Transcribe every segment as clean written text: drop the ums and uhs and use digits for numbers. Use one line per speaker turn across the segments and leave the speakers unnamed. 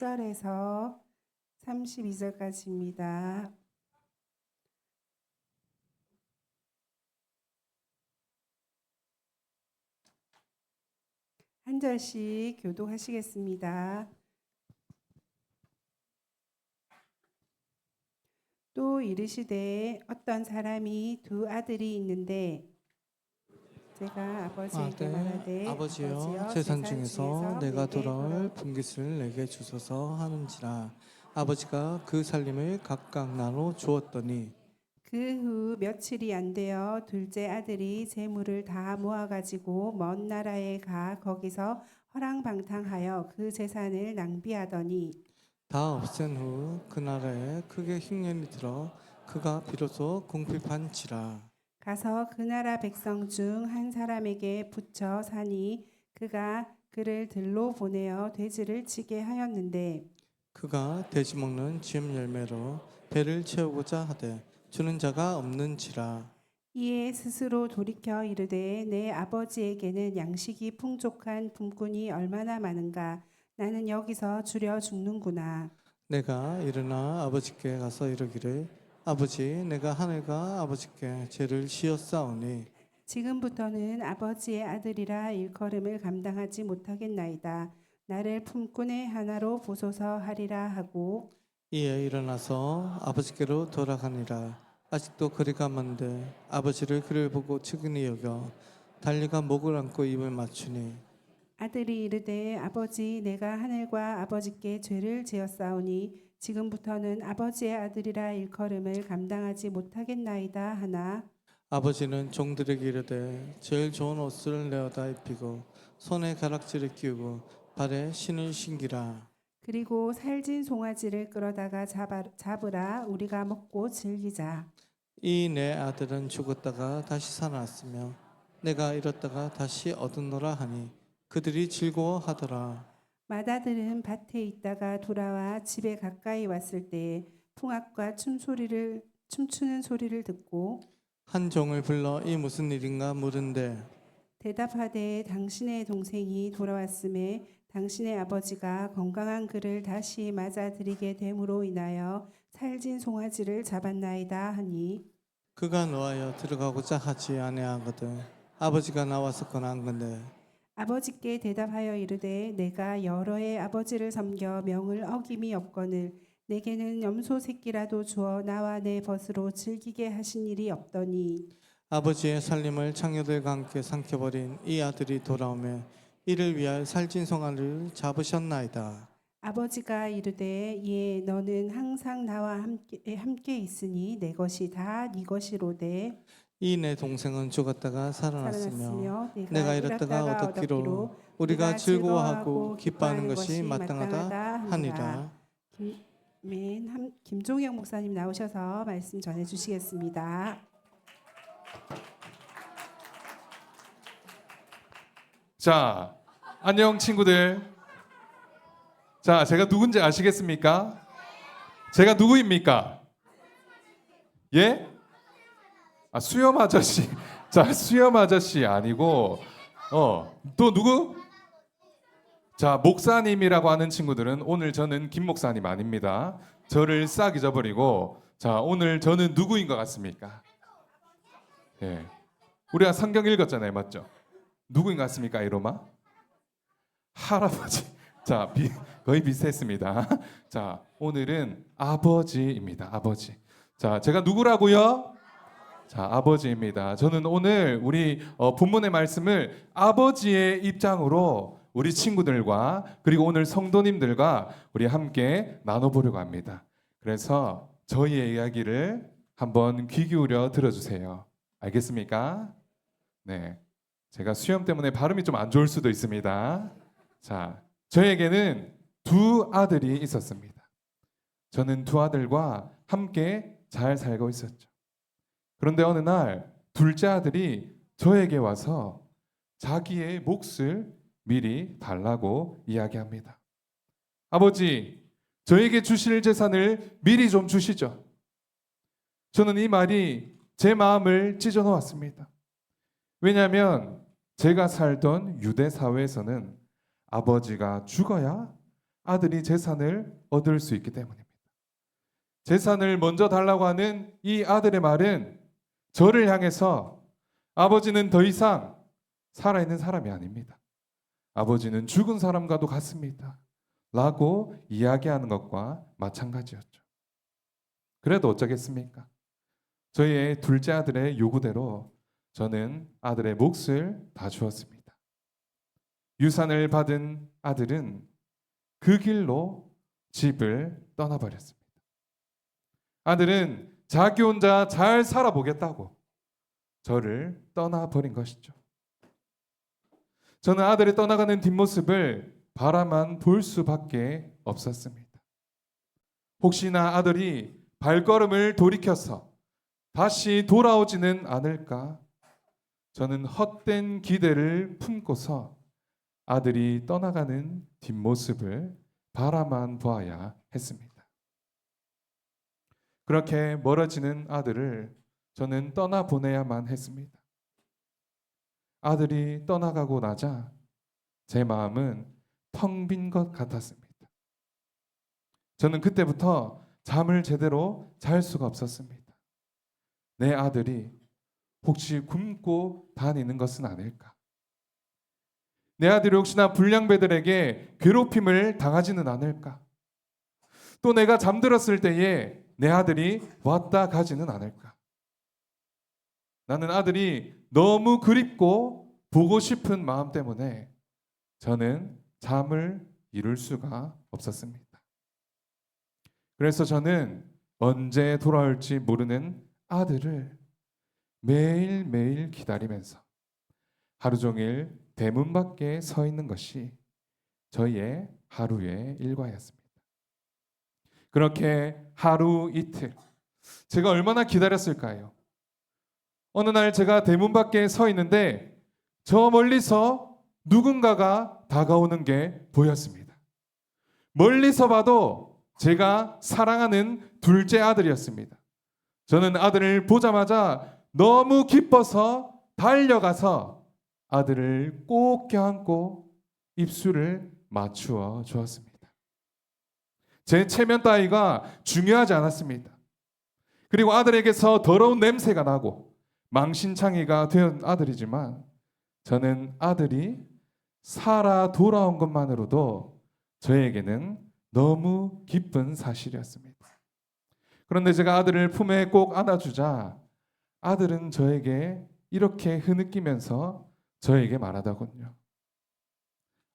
10절에서 32절까지입니다. 한 절씩 교독하시겠습니다. 또 이르시되 어떤 사람이 두 아들이 있는데 제가 아버지에게 말하되
아버지여,
아버지여
재산 중에서 내가
내게
돌아올 분깃을 내게 주소서 하는지라. 아버지가 그 살림을 각각 나눠 주었더니
그 후 며칠이 안 되어 둘째 아들이 재물을 다 모아 가지고 먼 나라에 가 거기서 허랑방탕하여 그 재산을 낭비하더니
다 없앤 후 그 나라에 크게 흉년이 들어 그가 비로소 궁핍한지라.
가서 그 나라 백성 중 한 사람에게 붙여 사니 그가 그를 들로 보내어 돼지를 치게 하였는데
그가 돼지 먹는 쥐음 열매로 배를 채우고자 하되 주는 자가 없는지라.
이에 스스로 돌이켜 이르되 내 아버지에게는 양식이 풍족한 품꾼이 얼마나 많은가 나는 여기서 주려 죽는구나.
내가 일어나 아버지께 가서 이르기를 아버지, 내가 하늘과 아버지께 죄를 지었사오니
지금부터는 아버지의 아들이라 일컬음을 감당하지 못하겠나이다. 나를 품꾼의 하나로 보소서 하리라 하고
이에 일어나서 아버지께로 돌아가니라. 아직도 거리가 먼데 아버지를 그를 보고 측은히 여겨 달리가 목을 안고 입을 맞추니
아들이 이르되 아버지 내가 하늘과 아버지께 죄를 지었사오니 지금부터는 아버지의 아들이라 일컬음을 감당하지 못하겠나이다 하나
아버지는 종들에게 이르되 제일 좋은 옷을 내어다 입히고 손에 가락지를 끼우고 발에 신을 신기라.
그리고 살진 송아지를 끌어다가 잡으라 우리가 먹고 즐기자.
이 내 아들은 죽었다가 다시 살아났으며 내가 잃었다가 다시 얻었노라 하니 그들이 즐거워하더라.
맏아들은 밭에 있다가 돌아와 집에 가까이 왔을 때 풍악과 춤추는 소리를 듣고
한 종을 불러 이 무슨 일인가 물은데
대답하되 당신의 동생이 돌아왔음에 당신의 아버지가 건강한 그를 다시 맞아들이게 됨으로 인하여 살진 송아지를 잡았나이다 하니
그가 노하여 들어가고자 하지 아니하거든 아버지가 나와서 권한건대
아버지께 대답하여 이르되 내가 여러 해 아버지를 섬겨 명을 어김이 없거늘 내게는 염소 새끼라도 주어 나와 내 벗으로 즐기게 하신 일이 없더니
아버지의 살림을 창녀들과 함께 삼켜버린 이 아들이 돌아오매 이를 위하여 살찐 송아를 잡으셨나이다.
아버지가 이르되 예 너는 항상 나와 함께 있으니 내 것이 다 네 것이로되
이 내 동생은 죽었다가 살아났으며
살아났으며
내가
내가
잃었다가
잃었다가
얻었기로
얻었기로
우리가
우리가
즐거워하고
즐거워하고
기뻐하는
기뻐하는
것이
것이
마땅하다
마땅하다 하니라.
하니라.
김종영 목사님 나오셔서 말씀 전해 주시겠습니다.
자, 안녕 친구들. 자, 제가 누군지 아시겠습니까? 제가 누구입니까? 예? 수염 아저씨. 자, 수염 아저씨 아니고 또 누구? 자, 목사님이라고 하는 친구들은 오늘 저는 김 목사님 아닙니다. 저를 싹 잊어버리고 자, 오늘 저는 누구인 것 같습니까? 예. 우리가 성경 읽었잖아요. 맞죠? 누구인 것 같습니까? 이로마? 할아버지. 자, 거의 비슷했습니다. 자, 오늘은 아버지입니다. 아버지. 자, 제가 누구라고요? 자, 아버지입니다. 저는 오늘 우리 본문의 말씀을 아버지의 입장으로 우리 친구들과 그리고 오늘 성도님들과 우리 함께 나눠보려고 합니다. 그래서 저희의 이야기를 한번 귀 기울여 들어주세요. 알겠습니까? 네. 제가 수염 때문에 발음이 좀 안 좋을 수도 있습니다. 자, 저에게는 두 아들이 있었습니다. 저는 두 아들과 함께 잘 살고 있었죠. 그런데 어느 날 둘째 아들이 저에게 와서 자기의 몫을 미리 달라고 이야기합니다. 아버지, 저에게 주실 재산을 미리 좀 주시죠. 저는 이 말이 제 마음을 찢어 놓았습니다. 왜냐하면 제가 살던 유대 사회에서는 아버지가 죽어야 아들이 재산을 얻을 수 있기 때문입니다. 재산을 먼저 달라고 하는 이 아들의 말은 저를 향해서 아버지는 더 이상 살아있는 사람이 아닙니다. 아버지는 죽은 사람과도 같습니다. 라고 이야기하는 것과 마찬가지였죠. 그래도 어쩌겠습니까? 저희의 둘째 아들의 요구대로 저는 아들의 몫을 다 주었습니다. 유산을 받은 아들은 그 길로 집을 떠나버렸습니다. 아들은 자기 혼자 잘 살아보겠다고 저를 떠나버린 것이죠. 저는 아들이 떠나가는 뒷모습을 바라만 볼 수밖에 없었습니다. 혹시나 아들이 발걸음을 돌이켜서 다시 돌아오지는 않을까? 저는 헛된 기대를 품고서 아들이 떠나가는 뒷모습을 바라만 보아야 했습니다. 그렇게 멀어지는 아들을 저는 떠나보내야만 했습니다. 아들이 떠나가고 나자 제 마음은 텅 빈 것 같았습니다. 저는 그때부터 잠을 제대로 잘 수가 없었습니다. 내 아들이 혹시 굶고 다니는 것은 아닐까? 내 아들이 혹시나 불량배들에게 괴롭힘을 당하지는 않을까? 또 내가 잠들었을 때에 내 아들이 왔다 가지는 않을까? 나는 아들이 너무 그립고 보고 싶은 마음 때문에 저는 잠을 이룰 수가 없었습니다. 그래서 저는 언제 돌아올지 모르는 아들을 매일매일 기다리면서 하루 종일 대문 밖에 서 있는 것이 저희의 하루의 일과였습니다. 그렇게 하루 이틀 제가 얼마나 기다렸을까요? 어느 날 제가 대문 밖에 서 있는데 저 멀리서 누군가가 다가오는 게 보였습니다. 멀리서 봐도 제가 사랑하는 둘째 아들이었습니다. 저는 아들을 보자마자 너무 기뻐서 달려가서 아들을 꼭 껴안고 입술을 맞추어 주었습니다. 제 체면 따위가 중요하지 않았습니다. 그리고 아들에게서 더러운 냄새가 나고 망신창이가 된 아들이지만 저는 아들이 살아 돌아온 것만으로도 저에게는 너무 기쁜 사실이었습니다. 그런데 제가 아들을 품에 꼭 안아주자 아들은 저에게 이렇게 흐느끼면서 저에게 말하더군요.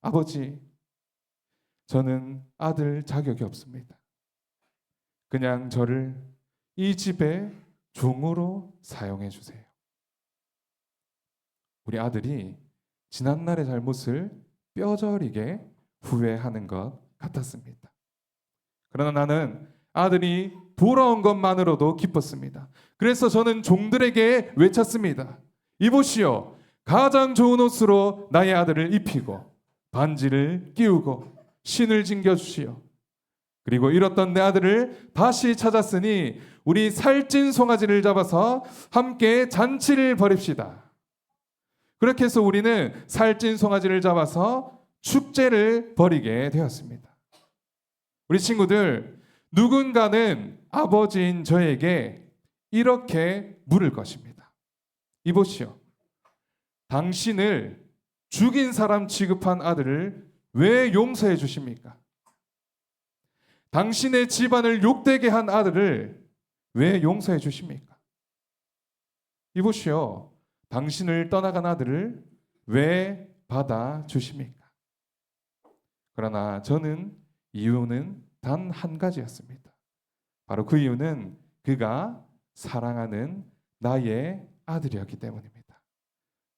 아버지, 저는 아들 자격이 없습니다. 그냥 저를 이 집의 종으로 사용해 주세요. 우리 아들이 지난날의 잘못을 뼈저리게 후회하는 것 같았습니다. 그러나 나는 아들이 돌아온 것만으로도 기뻤습니다. 그래서 저는 종들에게 외쳤습니다. 이보시오, 가장 좋은 옷으로 나의 아들을 입히고 반지를 끼우고 신을 진겨주시오. 그리고 잃었던 내 아들을 다시 찾았으니 우리 살찐 송아지를 잡아서 함께 잔치를 벌입시다. 그렇게 해서 우리는 살찐 송아지를 잡아서 축제를 벌이게 되었습니다. 우리 친구들, 누군가는 아버지인 저에게 이렇게 물을 것입니다. 이보시오, 당신을 죽인 사람 취급한 아들을 왜 용서해 주십니까? 당신의 집안을 욕되게 한 아들을 왜 용서해 주십니까? 이보시오, 당신을 떠나간 아들을 왜 받아 주십니까? 그러나 저는 이유는 단 한 가지였습니다. 바로 그 이유는 그가 사랑하는 나의 아들이었기 때문입니다.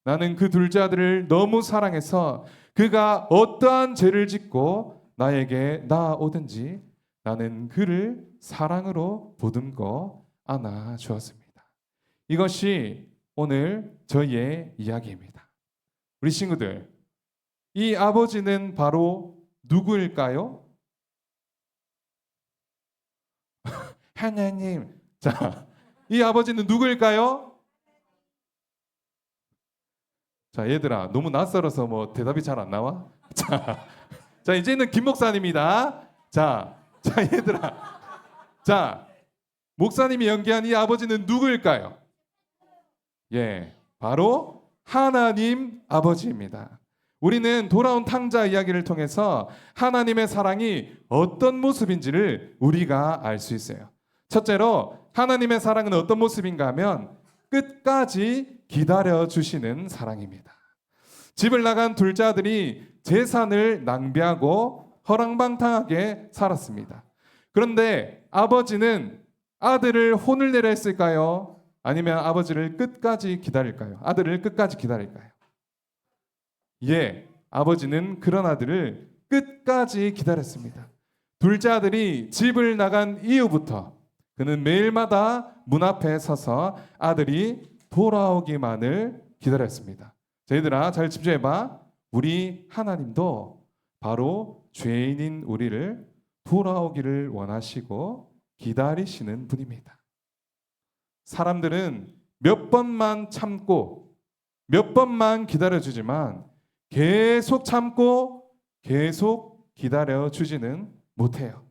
나는 그 둘째 아들을 너무 사랑해서 그가 어떠한 죄를 짓고 나에게 나아오든지 나는 그를 사랑으로 보듬고 안아 주었습니다. 이것이 오늘 저희의 이야기입니다. 우리 친구들, 이 아버지는 바로 누구일까요? 하나님. 자, 이 아버지는 누구일까요? 자, 얘들아, 너무 낯설어서 뭐 대답이 잘 안 나와? 자, 이제는 김 목사님이다. 자, 얘들아. 자, 목사님이 연기한 이 아버지는 누구일까요? 예, 바로 하나님 아버지입니다. 우리는 돌아온 탕자 이야기를 통해서 하나님의 사랑이 어떤 모습인지를 우리가 알 수 있어요. 첫째로 하나님의 사랑은 어떤 모습인가 하면 끝까지 기다려주시는 사랑입니다. 집을 나간 둘째 아들이 재산을 낭비하고 허랑방탕하게 살았습니다. 그런데 아버지는 아들을 혼을 내려 했을까요? 아니면 아버지를 끝까지 기다릴까요? 아들을 끝까지 기다릴까요? 예, 아버지는 그런 아들을 끝까지 기다렸습니다. 둘째 아들이 집을 나간 이후부터 그는 매일마다 문 앞에 서서 아들이 돌아오기만을 기다렸습니다. 저희들아, 잘 집중해봐. 우리 하나님도 바로 죄인인 우리를 돌아오기를 원하시고 기다리시는 분입니다. 사람들은 몇 번만 참고 몇 번만 기다려주지만 계속 참고 계속 기다려주지는 못해요.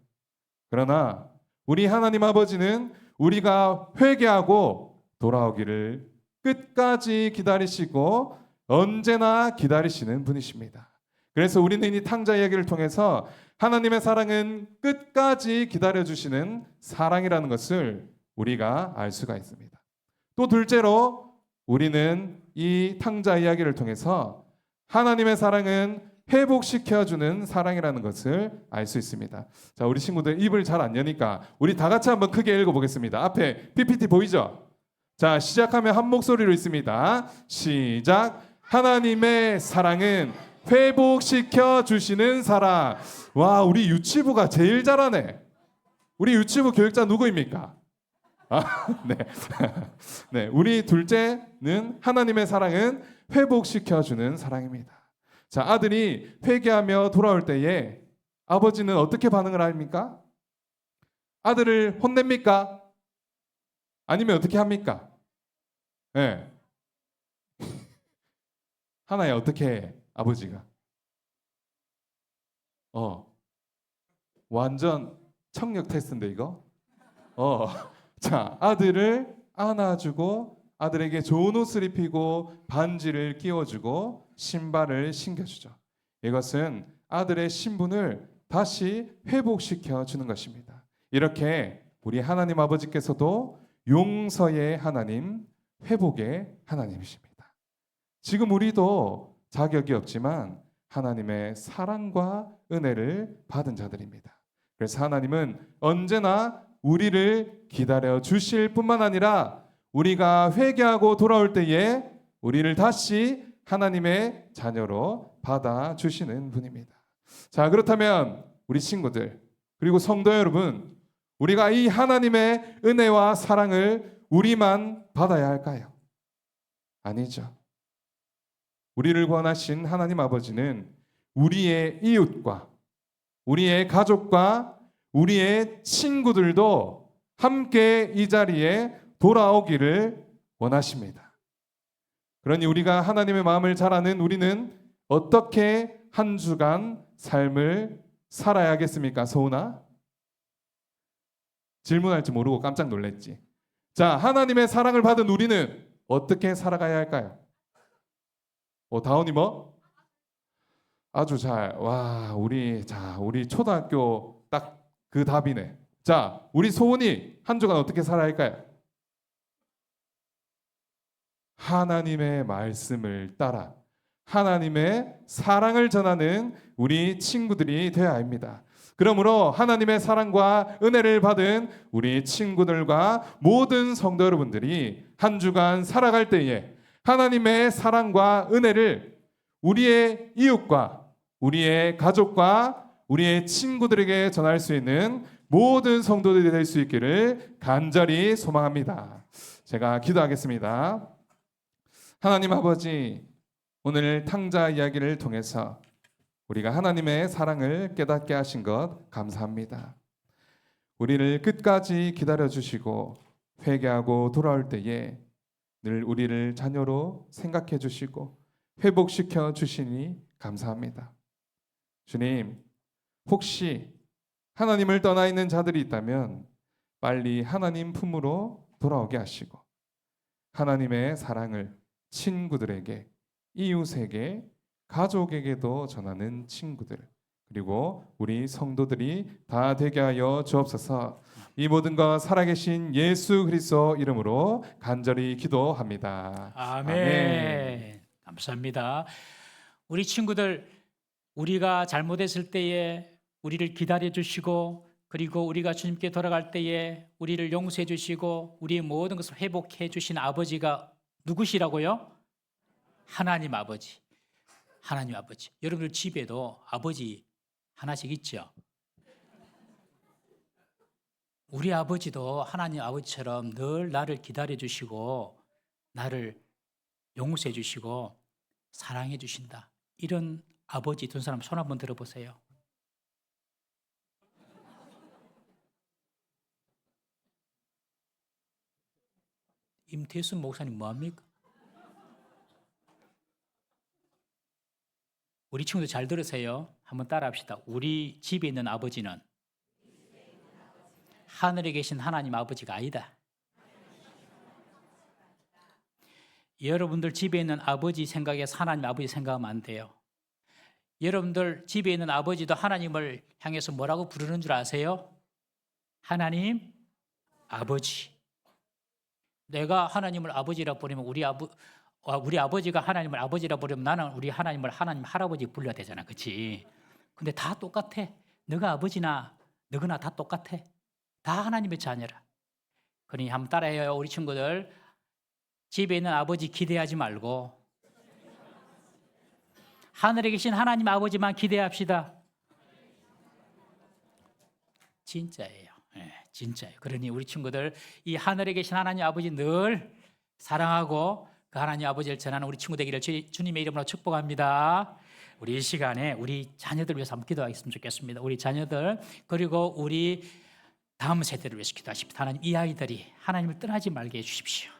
그러나 우리 하나님 아버지는 우리가 회개하고 돌아오기를 끝까지 기다리시고 언제나 기다리시는 분이십니다. 그래서 우리는 이 탕자 이야기를 통해서 하나님의 사랑은 끝까지 기다려주시는 사랑이라는 것을 우리가 알 수가 있습니다. 또 둘째로 우리는 이 탕자 이야기를 통해서 하나님의 사랑은 회복시켜주는 사랑이라는 것을 알 수 있습니다. 자, 우리 친구들 입을 잘 안 여니까 우리 다 같이 한번 크게 읽어보겠습니다. 앞에 PPT 보이죠? 자, 시작하면 한 목소리로 있습니다. 시작. 하나님의 사랑은 회복시켜 주시는 사랑. 와, 우리 유치부가 제일 잘하네. 우리 유치부 교육자 누구입니까? 네. 네, 우리 둘째는 하나님의 사랑은 회복시켜 주는 사랑입니다. 자, 아들이 회개하며 돌아올 때에 아버지는 어떻게 반응을 합니까? 아들을 혼냅니까? 아니면 어떻게 합니까? 네. 하나야, 어떻게 해, 아버지가? 완전 청력 테스트인데 이거? 자, 아들을 안아주고 아들에게 좋은 옷을 입히고 반지를 끼워주고 신발을 신겨주죠. 이것은 아들의 신분을 다시 회복시켜 주는 것입니다. 이렇게 우리 하나님 아버지께서도 용서의 하나님, 회복의 하나님이십니다. 지금 우리도 자격이 없지만 하나님의 사랑과 은혜를 받은 자들입니다. 그래서 하나님은 언제나 우리를 기다려 주실 뿐만 아니라 우리가 회개하고 돌아올 때에 우리를 다시 하나님의 자녀로 받아주시는 분입니다. 자, 그렇다면 우리 친구들 그리고 성도 여러분, 우리가 이 하나님의 은혜와 사랑을 우리만 받아야 할까요? 아니죠. 우리를 구원하신 하나님 아버지는 우리의 이웃과 우리의 가족과 우리의 친구들도 함께 이 자리에 돌아오기를 원하십니다. 그러니 우리가 하나님의 마음을 잘 아는 우리는 어떻게 한 주간 삶을 살아야겠습니까? 소은아? 질문할 줄 모르고 깜짝 놀랐지. 자, 하나님의 사랑을 받은 우리는 어떻게 살아가야 할까요? 다운이 뭐? 아주 잘. 와, 우리 초등학교 딱 그 답이네. 자, 우리 소은이 한 주간 어떻게 살아야 할까요? 하나님의 말씀을 따라 하나님의 사랑을 전하는 우리 친구들이 되어야 합니다. 그러므로 하나님의 사랑과 은혜를 받은 우리 친구들과 모든 성도 여러분들이 한 주간 살아갈 때에 하나님의 사랑과 은혜를 우리의 이웃과 우리의 가족과 우리의 친구들에게 전할 수 있는 모든 성도들이 될 수 있기를 간절히 소망합니다. 제가 기도하겠습니다. 하나님 아버지, 오늘 탕자 이야기를 통해서 우리가 하나님의 사랑을 깨닫게 하신 것 감사합니다. 우리를 끝까지 기다려주시고 회개하고 돌아올 때에 늘 우리를 자녀로 생각해 주시고 회복시켜 주시니 감사합니다. 주님, 혹시 하나님을 떠나 있는 자들이 있다면 빨리 하나님 품으로 돌아오게 하시고 하나님의 사랑을 친구들에게, 이웃에게, 가족에게도 전하는 친구들, 그리고 우리 성도들이 다 되게 하여 주옵소서. 이 모든 것 살아계신 예수 그리스도 이름으로 간절히 기도합니다.
아멘. 감사합니다. 우리 친구들, 우리가 잘못했을 때에 우리를 기다려 주시고, 그리고 우리가 주님께 돌아갈 때에 우리를 용서해 주시고 우리의 모든 것을 회복해 주신 아버지가 누구시라고요? 하나님 아버지. 하나님 아버지. 여러분들 집에도 아버지 하나씩 있죠? 우리 아버지도 하나님 아버지처럼 늘 나를 기다려 주시고 나를 용서해 주시고 사랑해 주신다. 이런 아버지 둔 사람 손 한번 들어보세요. 임태순 목사님 뭐합니까? 우리 친구들 잘 들으세요. 한번 따라합시다. 우리 집에 있는 아버지는 하늘에 계신 하나님 아버지가 아니다. 여러분들 집에 있는 아버지 생각에서 하나님 아버지 생각하면 안 돼요. 여러분들 집에 있는 아버지도 하나님을 향해서 뭐라고 부르는 줄 아세요? 하나님 아버지. 내가 하나님을 아버지라 부르면 우리 아버지가 하나님을 아버지라 부르면 나는 우리 하나님을 하나님 할아버지 불러야 되잖아. 그렇지? 근데 다 똑같아. 너가 아버지나 너거나 다 똑같아. 다 하나님의 자녀라. 그러니 한번 따라해요. 우리 친구들. 집에 있는 아버지 기대하지 말고 하늘에 계신 하나님 아버지만 기대합시다. 진짜예요. 네, 진짜예요. 그러니 우리 친구들 이 하늘에 계신 하나님 아버지 늘 사랑하고 그 하나님 아버지를 전하는 우리 친구 되기를 주님의 이름으로 축복합니다. 우리 이 시간에 우리 자녀들 위해서 한번 기도하겠으면 좋겠습니다. 우리 자녀들 그리고 우리 다음 세대를 위해서 기도하십시오. 하나님 이 아이들이 하나님을 떠나지 말게 해주십시오.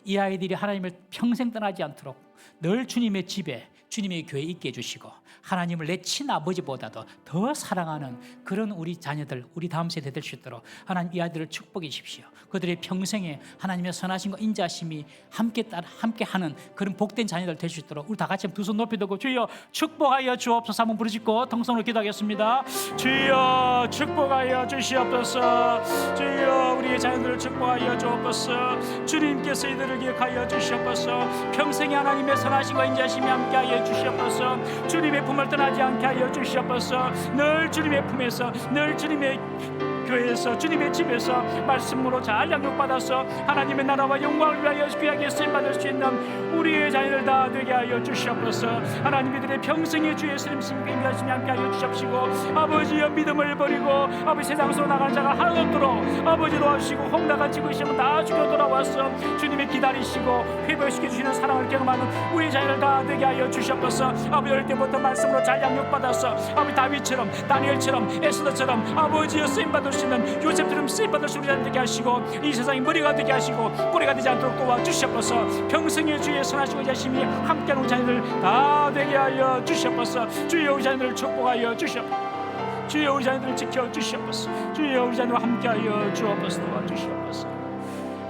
이 아이들이 하나님을 평생 떠나지 않도록 늘 주님의 집에 주님의 교회에 있게 해주시고 하나님을 내 친아버지보다도 더 사랑하는 그런 우리 자녀들 우리 다음 세대 될 수 있도록 하나님 이 아이들을 축복해 주십시오. 그들의 평생에 하나님의 선하심과 인자심이 함께하는 그런 복된 자녀들 될 수 있도록 우리 다 같이 두 손 높이 들고 주여 축복하여 주옵소서 한번 부르짖고 통성으로 기도하겠습니다. 주여 축복하여 주시옵소서. 주여 우리의 자녀들을 축복하여 주옵소서. 주님께서 이들을 기억하여 주시옵소서. 평생에 하나님의 선하심과 인자심이 함께하여 주시옵소서. 주님의 품을 떠나지 않게 하여 주시옵소서. 늘 주님의 품에서 늘 주님의 교회에서 주님의 집에서 말씀으로 잘 양육받아서 하나님의 나라와 영광을 위하여 귀하게 쓰임받을 수 있는 우리의 자녀들 다 되게 하여 주시옵소서. 하나님 이들의 평생의 주 예수님과 인자심이 함께 하여 주시옵시고 아버지의 믿음을 버리고 아버지 세상으로 나가는 자가 하나도 없도록 아버지 도와주시고 홍나가 지고 있으면 다 죽여 돌아와서 주님의 기다리시고 회복시켜 주시는 사랑을 경험하는 우리 자녀들 다 되게 하여 주시옵소서. 아버지 어릴 때부터 말씀으로 잘 양육받아서 아버지 다윗처럼 다니엘처럼 에스더처럼 아버지의 쓰임받을 수 있는 요셉처럼 쓰임받을 수 있는 우리 자녀들 되게 하시고 이 세상의 머리가 되게 하시고 뿌리가 되지 않도록 도와주시옵소서. 평생의 주의 선하시고 자심이 함께하는 우리 자녀들 다 되게 하여 주시옵소서. 주여 우리 자녀들을 축복하여 주시옵소서. 주여 우리 자녀들을 지켜주시옵소서. 주여 우리 자녀와 함께하여 주옵소서. 도와주시옵소서.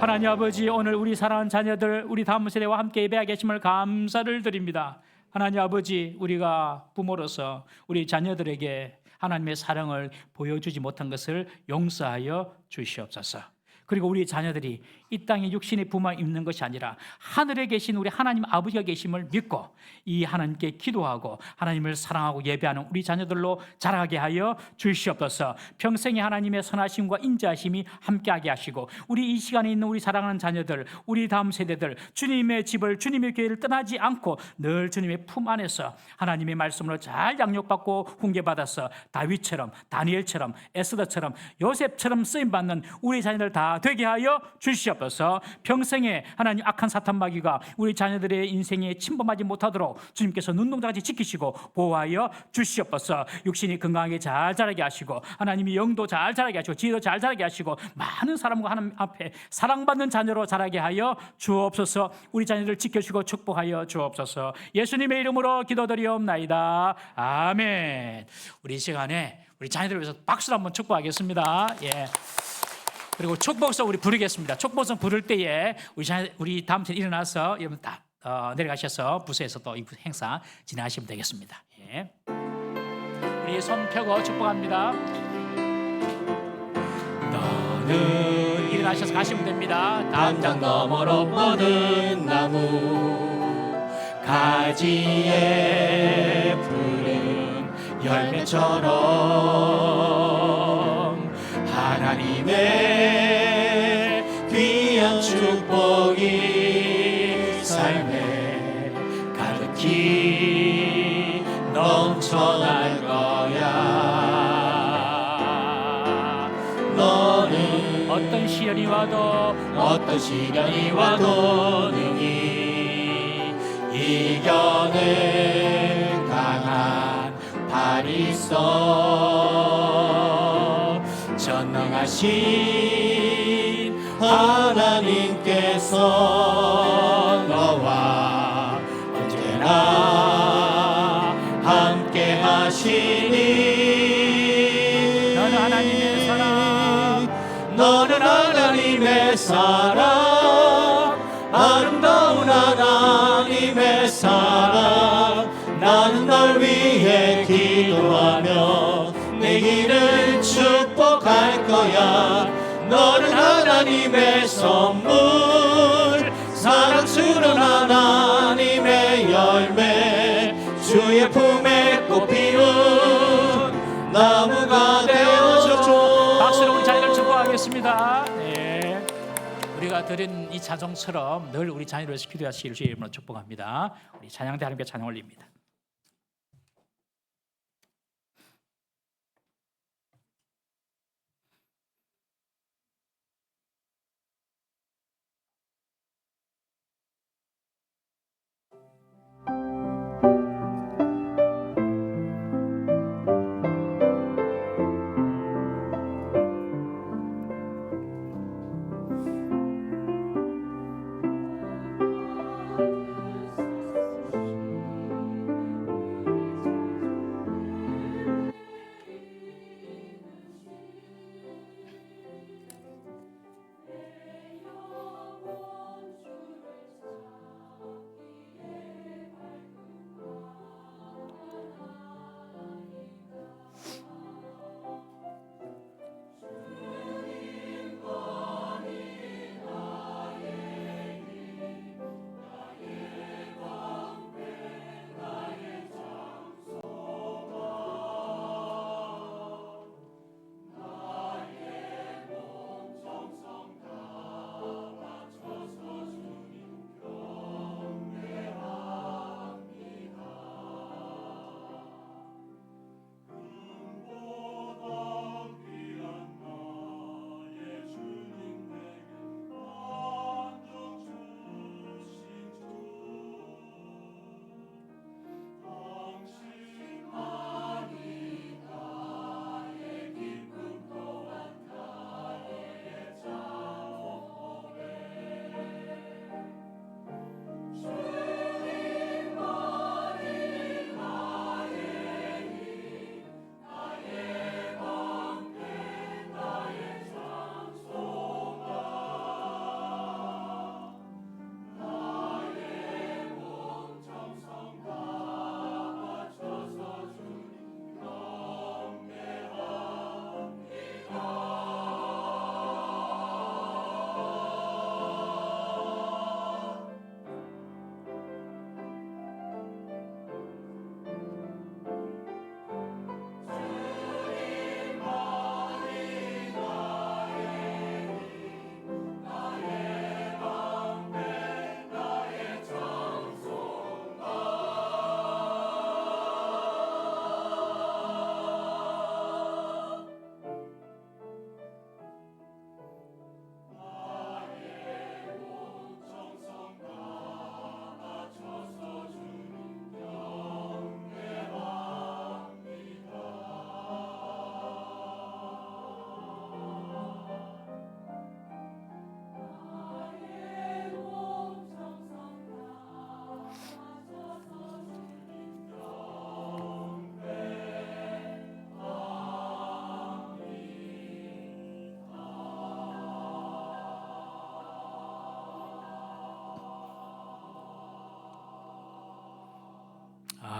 하나님 아버지 오늘 우리 사랑하는 자녀들 우리 다음 세대와 함께 예배하게 하심을 감사를 드립니다. 하나님 아버지 우리가 부모로서 우리 자녀들에게 하나님의 사랑을 보여주지 못한 것을 용서하여 주시옵소서. 그리고 우리 자녀들이 이 땅에 육신의 부모가 있는 것이 아니라 하늘에 계신 우리 하나님 아버지가 계심을 믿고 이 하나님께 기도하고 하나님을 사랑하고 예배하는 우리 자녀들로 자라게 하여 주시옵소서. 평생에 하나님의 선하심과 인자하심이 함께하게 하시고 우리 이 시간에 있는 우리 사랑하는 자녀들 우리 다음 세대들 주님의 집을 주님의 교회를 떠나지 않고 늘 주님의 품 안에서 하나님의 말씀으로 잘 양육받고 훈계받아서 다윗처럼 다니엘처럼 에스더처럼 요셉처럼 쓰임받는 우리 자녀들 다 되게 하여 주시옵소서. 평생에 하나님 악한 사탄 마귀가 우리 자녀들의 인생에 침범하지 못하도록 주님께서 눈동자같이 지키시고 보호하여 주시옵소서. 육신이 건강하게 잘 자라게 하시고 하나님이 영도 잘 자라게 하시고 지혜도 잘 자라게 하시고 많은 사람과 하나님 앞에 사랑받는 자녀로 자라게 하여 주옵소서. 우리 자녀들을 지켜주시고 축복하여 주옵소서. 예수님의 이름으로 기도드리옵나이다. 아멘. 우리 이 시간에 우리 자녀들을 위해서 박수로 한번 축복하겠습니다. 예. 그리고 축복성 우리 부르겠습니다. 축복성 부를 때에 우리 다음 주에 일어나서 여러분 다 내려가셔서 부서에서 또 이 행사 진행하시면 되겠습니다. 예. 우리 손 펴고 축복합니다. 너는 일어나셔서 가시면 됩니다. 담장 너머로 뻗은 나무 가지에 푸른 열매처럼 하나님의 귀한 축복이 삶에 가득히 넘쳐날 거야. 너는 어떤 시련이 와도 능히 이겨낼 강한 발이 있어. 전능하신 하나님께서 너와 언제나 함께 하시니. 너는 하나님의 사랑, 아름다운 하나님의 사랑. 나는 널 위해 기도하며 내 길을 축복할 거야. 너는 하나님의 선물, 사랑스러운 하나님의 열매, 주의 품에 꽃 피운 나무가 되어줘. 박수로 우리 자녀를 축복하겠습니다. 네. 우리가 드린 이 찬송처럼 늘 우리 자녀를 위해서 기도하시기를 주의 이름으로 축복합니다. 우리 찬양대 하나님께 찬양 올립니다.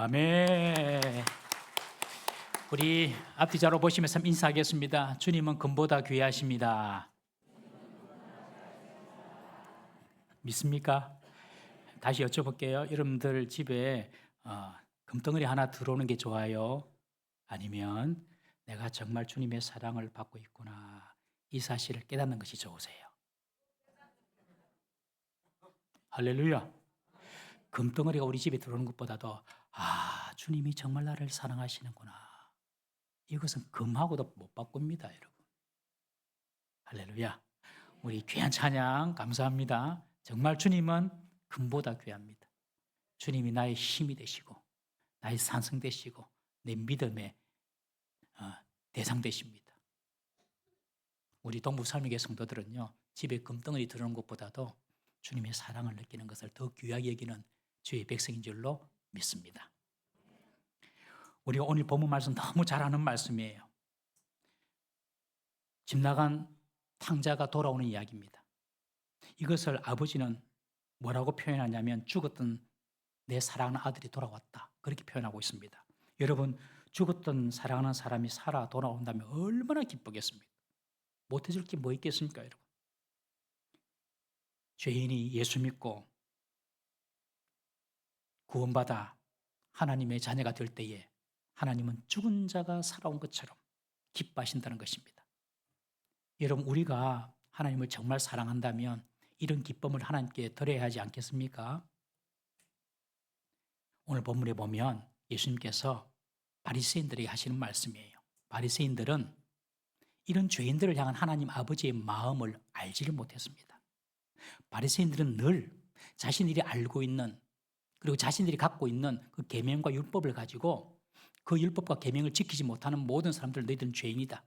아멘. 우리 앞뒤자로 보시면서 인사하겠습니다. 주님은 금보다 귀하십니다. 믿습니까? 다시 여쭤볼게요. 여러분들 집에 금덩어리 하나 들어오는 게 좋아요? 아니면 내가 정말 주님의 사랑을 받고 있구나, 이 사실을 깨닫는 것이 좋으세요? 할렐루야. 금덩어리가 우리 집에 들어오는 것보다도 주님이 정말 나를 사랑하시는구나, 이것은 금하고도 못 바꿉니다, 여러분. 할렐루야. 우리 귀한 찬양 감사합니다. 정말 주님은 금보다 귀합니다. 주님이 나의 힘이 되시고 나의 산성 되시고 내 믿음의 대상 되십니다. 우리 동부 삶의 성도들은요, 집에 금덩어리 들어오는 것보다도 주님의 사랑을 느끼는 것을 더 귀하게 여기는 주의 백성인 줄로 믿습니다. 우리가 오늘 본문 말씀 너무 잘 아는 말씀이에요. 집 나간 탕자가 돌아오는 이야기입니다. 이것을 아버지는 뭐라고 표현하냐면 죽었던 내 사랑하는 아들이 돌아왔다, 그렇게 표현하고 있습니다. 여러분, 죽었던 사랑하는 사람이 살아 돌아온다면 얼마나 기쁘겠습니까? 못해줄 게 뭐 있겠습니까, 여러분? 죄인이 예수 믿고 구원받아 하나님의 자녀가 될 때에 하나님은 죽은 자가 살아온 것처럼 기뻐하신다는 것입니다. 여러분, 우리가 하나님을 정말 사랑한다면 이런 기쁨을 하나님께 드려야 하지 않겠습니까? 오늘 본문에 보면 예수님께서 바리새인들에게 하시는 말씀이에요. 바리새인들은 이런 죄인들을 향한 하나님 아버지의 마음을 알지를 못했습니다. 바리새인들은 늘 자신들이 알고 있는, 그리고 자신들이 갖고 있는 그 계명과 율법을 가지고 그 율법과 계명을 지키지 못하는 모든 사람들, 너희들은 죄인이다,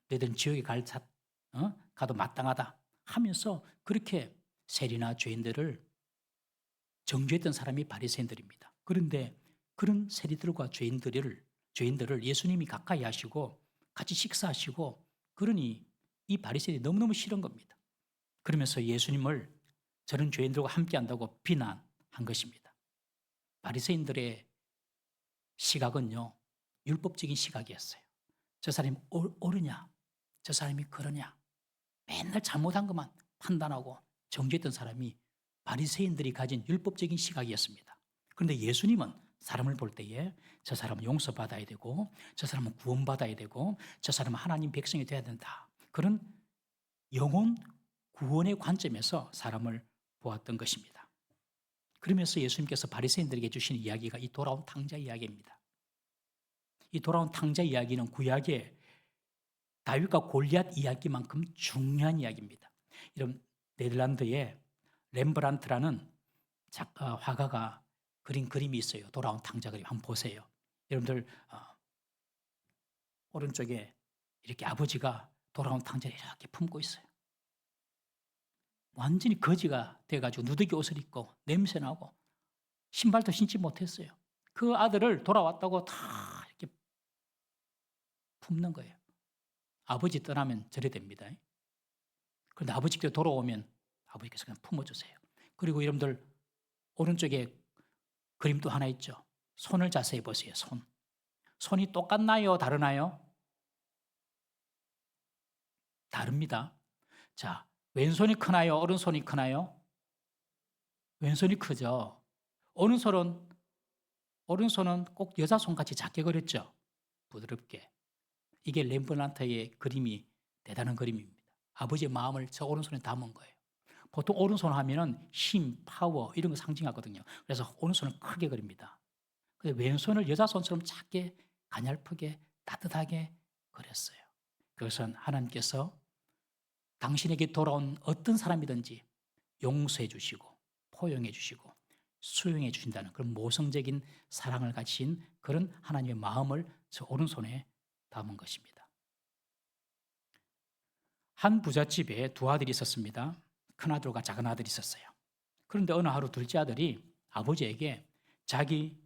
너희들은 지옥에 가도 마땅하다 하면서 그렇게 세리나 죄인들을 정죄했던 사람이 바리새인들입니다. 그런데 그런 세리들과 죄인들을 예수님이 가까이 하시고 같이 식사하시고, 그러니 이 바리새인이 너무너무 싫은 겁니다. 그러면서 예수님을 저런 죄인들과 함께 한다고 비난한 것입니다. 바리새인들의 시각은요, 율법적인 시각이었어요. 저 사람이 옳으냐, 저 사람이 그러냐, 맨날 잘못한 것만 판단하고 정죄했던 사람이 바리새인들이 가진 율법적인 시각이었습니다. 그런데 예수님은 사람을 볼 때에 저 사람은 용서받아야 되고, 저 사람은 구원받아야 되고, 저 사람은 하나님 백성이 되어야 된다, 그런 영혼 구원의 관점에서 사람을 보았던 것입니다. 그러면서 예수님께서 바리새인들에게 주신 이야기가 이 돌아온 탕자 이야기입니다. 이 돌아온 탕자 이야기는 구약의 다윗과 골리앗 이야기만큼 중요한 이야기입니다. 이런 네덜란드의 렘브란트라는 화가가 그린 그림이 있어요. 돌아온 탕자 그림 한번 보세요. 여러분들 오른쪽에 이렇게 아버지가 돌아온 탕자를 이렇게 품고 있어요. 완전히 거지가 돼가지고 누더기 옷을 입고 냄새나고 신발도 신지 못했어요. 그 아들을 돌아왔다고 다 이렇게 품는 거예요. 아버지 떠나면 저래 됩니다. 그런데 아버지께서 돌아오면 아버지께서 그냥 품어주세요. 그리고 여러분들 오른쪽에 그림 또 하나 있죠. 손을 자세히 보세요. 손이 똑같나요? 다르나요? 다릅니다. 자, 왼손이 크나요? 오른손이 크나요? 왼손이 크죠. 오른손은 꼭 여자 손같이 작게 그렸죠. 부드럽게. 이게 렘브란트의 그림이 대단한 그림입니다. 아버지의 마음을 저 오른손에 담은 거예요. 보통 오른손 하면은 힘, 파워 이런 거 상징하거든요. 그래서 오른손을 크게 그립니다. 근데 왼손을 여자 손처럼 작게, 가냘프게, 따뜻하게 그렸어요. 그것은 하나님께서 당신에게 돌아온 어떤 사람이든지 용서해 주시고 포용해 주시고 수용해 주신다는 그런 모성적인 사랑을 가진 그런 하나님의 마음을 저 오른손에 담은 것입니다. 한 부잣집에 두 아들이 있었습니다. 큰 아들과 작은 아들이 있었어요. 그런데 어느 하루 둘째 아들이 아버지에게 자기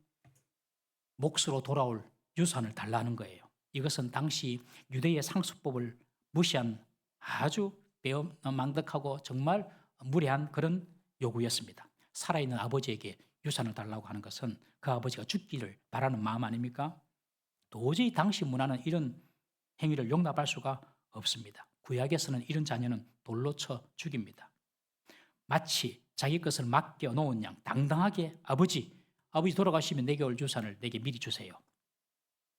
몫으로 돌아올 유산을 달라는 거예요. 이것은 당시 유대의 상속법을 무시한 아주 망덕하고 정말 무례한 그런 요구였습니다. 살아있는 아버지에게 유산을 달라고 하는 것은 그 아버지가 죽기를 바라는 마음 아닙니까? 도저히 당시 문화는 이런 행위를 용납할 수가 없습니다. 구약에서는 이런 자녀는 돌로 쳐 죽입니다. 마치 자기 것을 맡겨놓은 양 당당하게 아버지 돌아가시면 내게 올 유산을 내게 미리 주세요.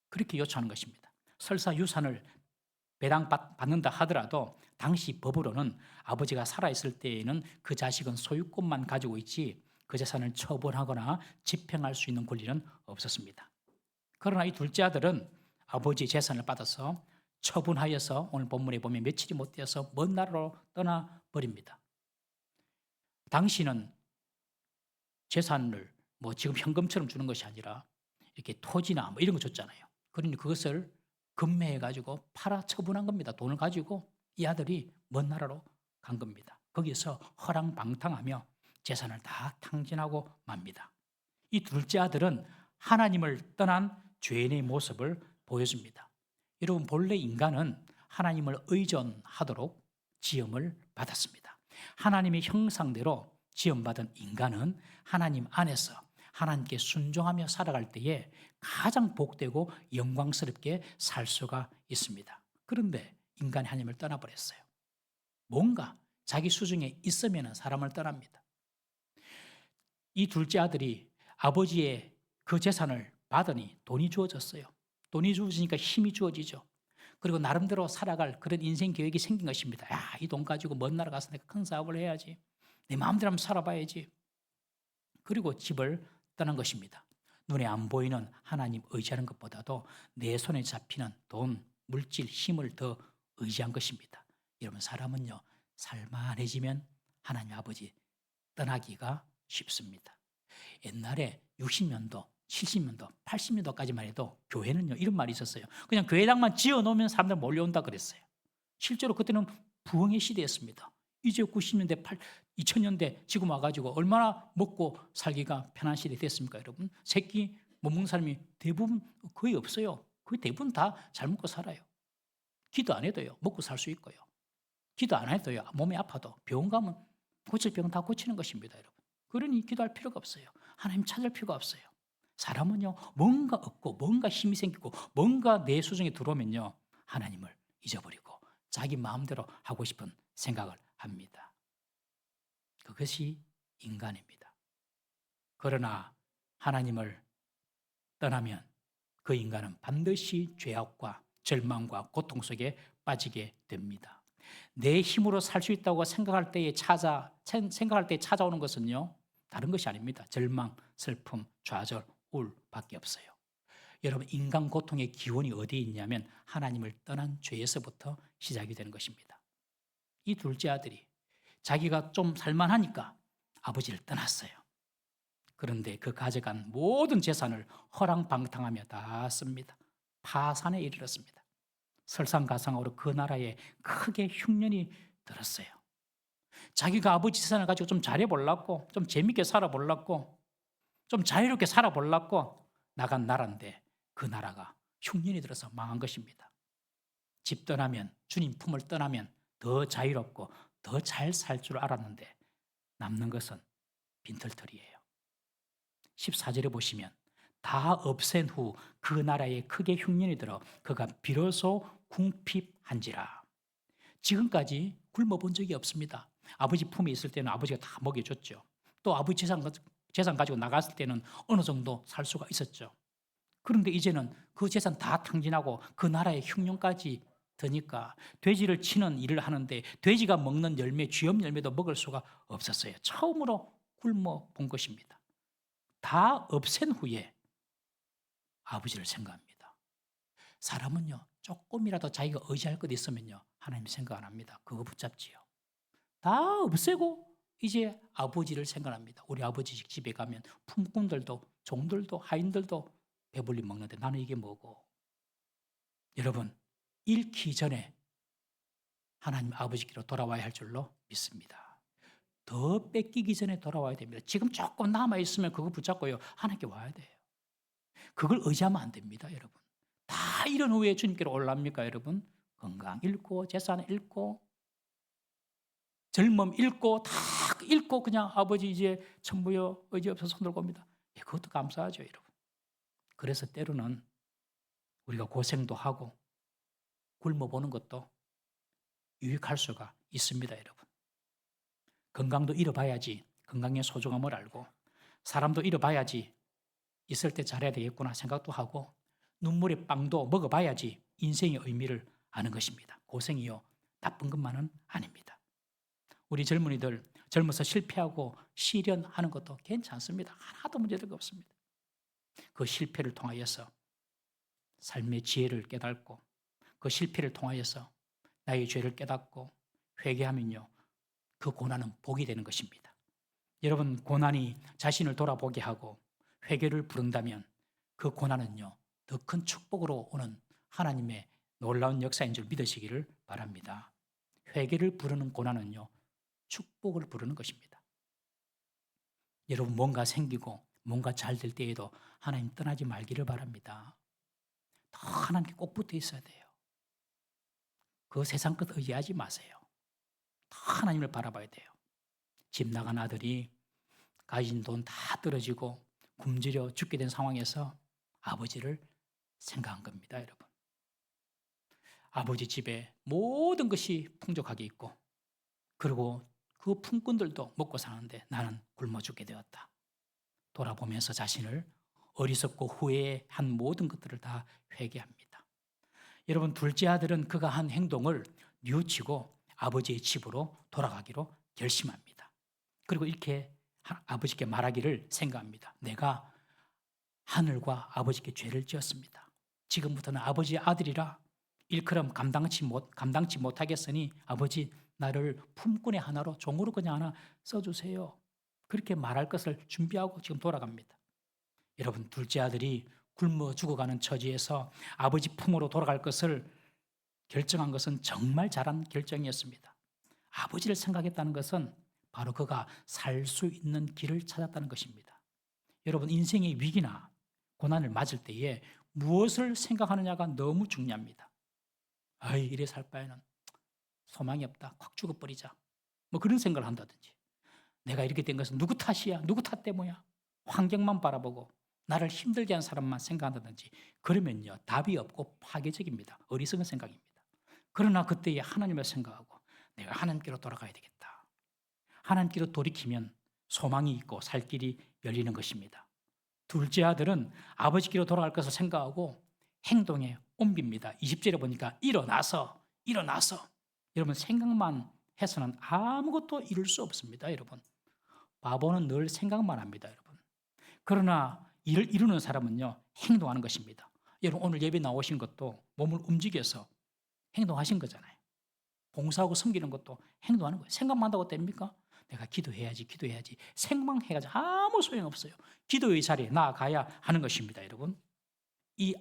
그렇게 요청하는 것입니다. 설사 유산을 배당받는다 하더라도 당시 법으로는 아버지가 살아있을 때에는 그 자식은 소유권만 가지고 있지 그 재산을 처분하거나 집행할 수 있는 권리는 없었습니다. 그러나 이 둘째 아들은 아버지 재산을 받아서 처분하여서 오늘 본문에 보면 며칠이 못 되어서 먼 나라로 떠나버립니다. 당시는 재산을 뭐 지금 현금처럼 주는 것이 아니라 이렇게 토지나 뭐 이런 거 줬잖아요. 그러니 그것을 금매해가지고 팔아 처분한 겁니다. 돈을 가지고 이 아들이 먼 나라로 간 겁니다. 거기서 허랑방탕하며 재산을 다 탕진하고 맙니다. 이 둘째 아들은 하나님을 떠난 죄인의 모습을 보여줍니다. 여러분, 본래 인간은 하나님을 의존하도록 지음을 받았습니다. 하나님의 형상대로 지음받은 인간은 하나님 안에서 하나님께 순종하며 살아갈 때에 가장 복되고 영광스럽게 살 수가 있습니다. 그런데 인간이 하나님을 떠나버렸어요. 뭔가 자기 수중에 있으면 사람을 떠납니다. 이 둘째 아들이 아버지의 그 재산을 받으니 돈이 주어졌어요. 돈이 주어지니까 힘이 주어지죠. 그리고 나름대로 살아갈 그런 인생 계획이 생긴 것입니다. 야, 이 돈 가지고 먼 나라 가서 내가 큰 사업을 해야지. 내 마음대로 한번 살아봐야지. 그리고 집을 떠난 것입니다. 눈에 안 보이는 하나님 의지하는 것보다도 내 손에 잡히는 돈, 물질, 힘을 더 의지한 것입니다. 여러분, 사람은요, 살만해지면 하나님 아버지 떠나기가 쉽습니다. 옛날에 60년도, 70년도, 80년도까지만 해도 교회는요, 이런 말이 있었어요. 그냥 교회당만 지어놓으면 사람들 몰려온다 그랬어요. 실제로 그때는 부흥의 시대였습니다. 이제 90년대, 2000년대 지금 와가지고 얼마나 먹고 살기가 편한 시대 됐습니까, 여러분? 새끼 못 먹는 사람이 대부분 거의 없어요. 거의 대부분 다 잘 먹고 살아요. 기도 안 해도요, 먹고 살 수 있고요. 기도 안 해도요, 몸이 아파도 병원 가면 고칠 병은 다 고치는 것입니다, 여러분. 그러니 기도할 필요가 없어요. 하나님 찾을 필요가 없어요. 사람은요, 뭔가 얻고 뭔가 힘이 생기고 뭔가 내 수중에 들어오면요, 하나님을 잊어버리고 자기 마음대로 하고 싶은 생각을 합니다. 그것이 인간입니다. 그러나 하나님을 떠나면 그 인간은 반드시 죄악과 절망과 고통 속에 빠지게 됩니다. 내 힘으로 살 수 있다고 생각할 때에 찾아오는 것은요, 다른 것이 아닙니다. 절망, 슬픔, 좌절, 우울밖에 없어요. 여러분, 인간 고통의 기원이 어디에 있냐면 하나님을 떠난 죄에서부터 시작이 되는 것입니다. 이 둘째 아들이 자기가 좀 살만하니까 아버지를 떠났어요. 그런데 그 가져간 모든 재산을 허랑방탕하며 다 씁니다. 파산에 이르렀습니다. 설상가상으로 그 나라에 크게 흉년이 들었어요. 자기가 아버지 재산을 가지고 좀 잘해보려고, 좀 재밌게 살아보려고, 좀 자유롭게 살아보려고 나간 나라인데 그 나라가 흉년이 들어서 망한 것입니다. 집 떠나면, 주님 품을 떠나면 더 자유롭고 더 잘 살 줄 알았는데 남는 것은 빈털터리예요. 14절에 보시면 다 없앤 후 그 나라에 크게 흉년이 들어 그가 비로소 궁핍한지라. 지금까지 굶어본 적이 없습니다. 아버지 품에 있을 때는 아버지가 다 먹여줬죠. 또 아버지 재산 가지고 나갔을 때는 어느 정도 살 수가 있었죠. 그런데 이제는 그 재산 다 탕진하고 그 나라의 흉년까지 드니까 돼지를 치는 일을 하는데 돼지가 먹는 열매, 쥐염 열매도 먹을 수가 없었어요. 처음으로 굶어 본 것입니다. 다 없앤 후에 아버지를 생각합니다. 사람은요, 조금이라도 자기가 의지할 것 있으면요, 하나님 생각 안 합니다. 그거 붙잡지요. 다 없애고 이제 아버지를 생각합니다. 우리 아버지 집에 가면 품꾼들도 종들도 하인들도 배불리 먹는데 나는 이게 뭐고. 여러분, 잃기 전에 하나님 아버지께로 돌아와야 할 줄로 믿습니다. 더 뺏기기 전에 돌아와야 됩니다. 지금 조금 남아있으면 그거 붙잡고요, 하나님께 와야 돼요. 그걸 의지하면 안 됩니다, 여러분. 다 이런 후에 주님께로 올라옵니까, 여러분? 건강 잃고 재산 잃고 젊음 잃고 다 딱 읽고 그냥 아버지 이제 천부여 의지 없어서 손 들고 옵니다. 예, 그것도 감사하죠, 여러분. 그래서 때로는 우리가 고생도 하고 굶어보는 것도 유익할 수가 있습니다, 여러분. 건강도 잃어봐야지 건강의 소중함을 알고, 사람도 잃어봐야지 있을 때 잘해야 되겠구나 생각도 하고, 눈물의 빵도 먹어봐야지 인생의 의미를 아는 것입니다. 고생이요 나쁜 것만은 아닙니다. 우리 젊은이들 젊어서 실패하고 시련하는 것도 괜찮습니다. 하나도 문제될 거 없습니다. 그 실패를 통하여서 삶의 지혜를 깨닫고, 그 실패를 통하여서 나의 죄를 깨닫고 회개하면요, 그 고난은 복이 되는 것입니다. 여러분, 고난이 자신을 돌아보게 하고 회개를 부른다면 그 고난은요, 더 큰 축복으로 오는 하나님의 놀라운 역사인 줄 믿으시기를 바랍니다. 회개를 부르는 고난은요, 축복을 부르는 것입니다. 여러분, 뭔가 생기고 뭔가 잘 될 때에도 하나님 떠나지 말기를 바랍니다. 더 하나님께 꼭 붙어 있어야 돼요. 그 세상 것 의지하지 마세요. 더 하나님을 바라봐야 돼요. 집 나간 아들이 가진 돈 다 떨어지고 굶주려 죽게 된 상황에서 아버지를 생각한 겁니다, 여러분. 아버지 집에 모든 것이 풍족하게 있고, 그리고 그 품꾼들도 먹고 사는데 나는 굶어 죽게 되었다. 돌아보면서 자신을 어리석고 후회한 모든 것들을 다 회개합니다. 여러분, 둘째 아들은 그가 한 행동을 뉘우치고 아버지의 집으로 돌아가기로 결심합니다. 그리고 이렇게 아버지께 말하기를 생각합니다. 내가 하늘과 아버지께 죄를 지었습니다. 지금부터는 아버지의 아들이라 일컬음 감당치 못하겠으니 아버지, 나를 품꾼의 하나로 종으로 그냥 하나 써주세요. 그렇게 말할 것을 준비하고 지금 돌아갑니다. 여러분, 둘째 아들이 굶어 죽어가는 처지에서 아버지 품으로 돌아갈 것을 결정한 것은 정말 잘한 결정이었습니다. 아버지를 생각했다는 것은 바로 그가 살 수 있는 길을 찾았다는 것입니다. 여러분, 인생의 위기나 고난을 맞을 때에 무엇을 생각하느냐가 너무 중요합니다. 아이, 이래 살 바에는 소망이 없다, 확 죽어버리자, 뭐 그런 생각을 한다든지, 내가 이렇게 된 것은 누구 탓이야, 누구 탓 때문이야, 환경만 바라보고 나를 힘들게 한 사람만 생각한다든지, 그러면요 답이 없고 파괴적입니다. 어리석은 생각입니다. 그러나 그때에 하나님을 생각하고 내가 하나님께로 돌아가야 되겠다, 하나님께로 돌이키면 소망이 있고 살 길이 열리는 것입니다. 둘째 아들은 아버지께로 돌아갈 것을 생각하고 행동에 옮깁니다. 20절에 보니까 일어나서. 여러분, 생각만 해서는 아무것도 이룰 수 없습니다. 여러분, 바보는 늘 생각만 합니다. 여러분, 그러나 일을 이루는 사람은요 행동하는 것입니다. 여러분, 오늘 예배 나오신 것도 몸을 움직여서 행동하신 거잖아요. 봉사하고 섬기는 것도 행동하는 거예요. 생각만 한다고 됩니까? 내가 기도해야지 생각해가지고 아무 소용없어요. 기도의 자리에 나아가야 하는 것입니다. 여러분, 이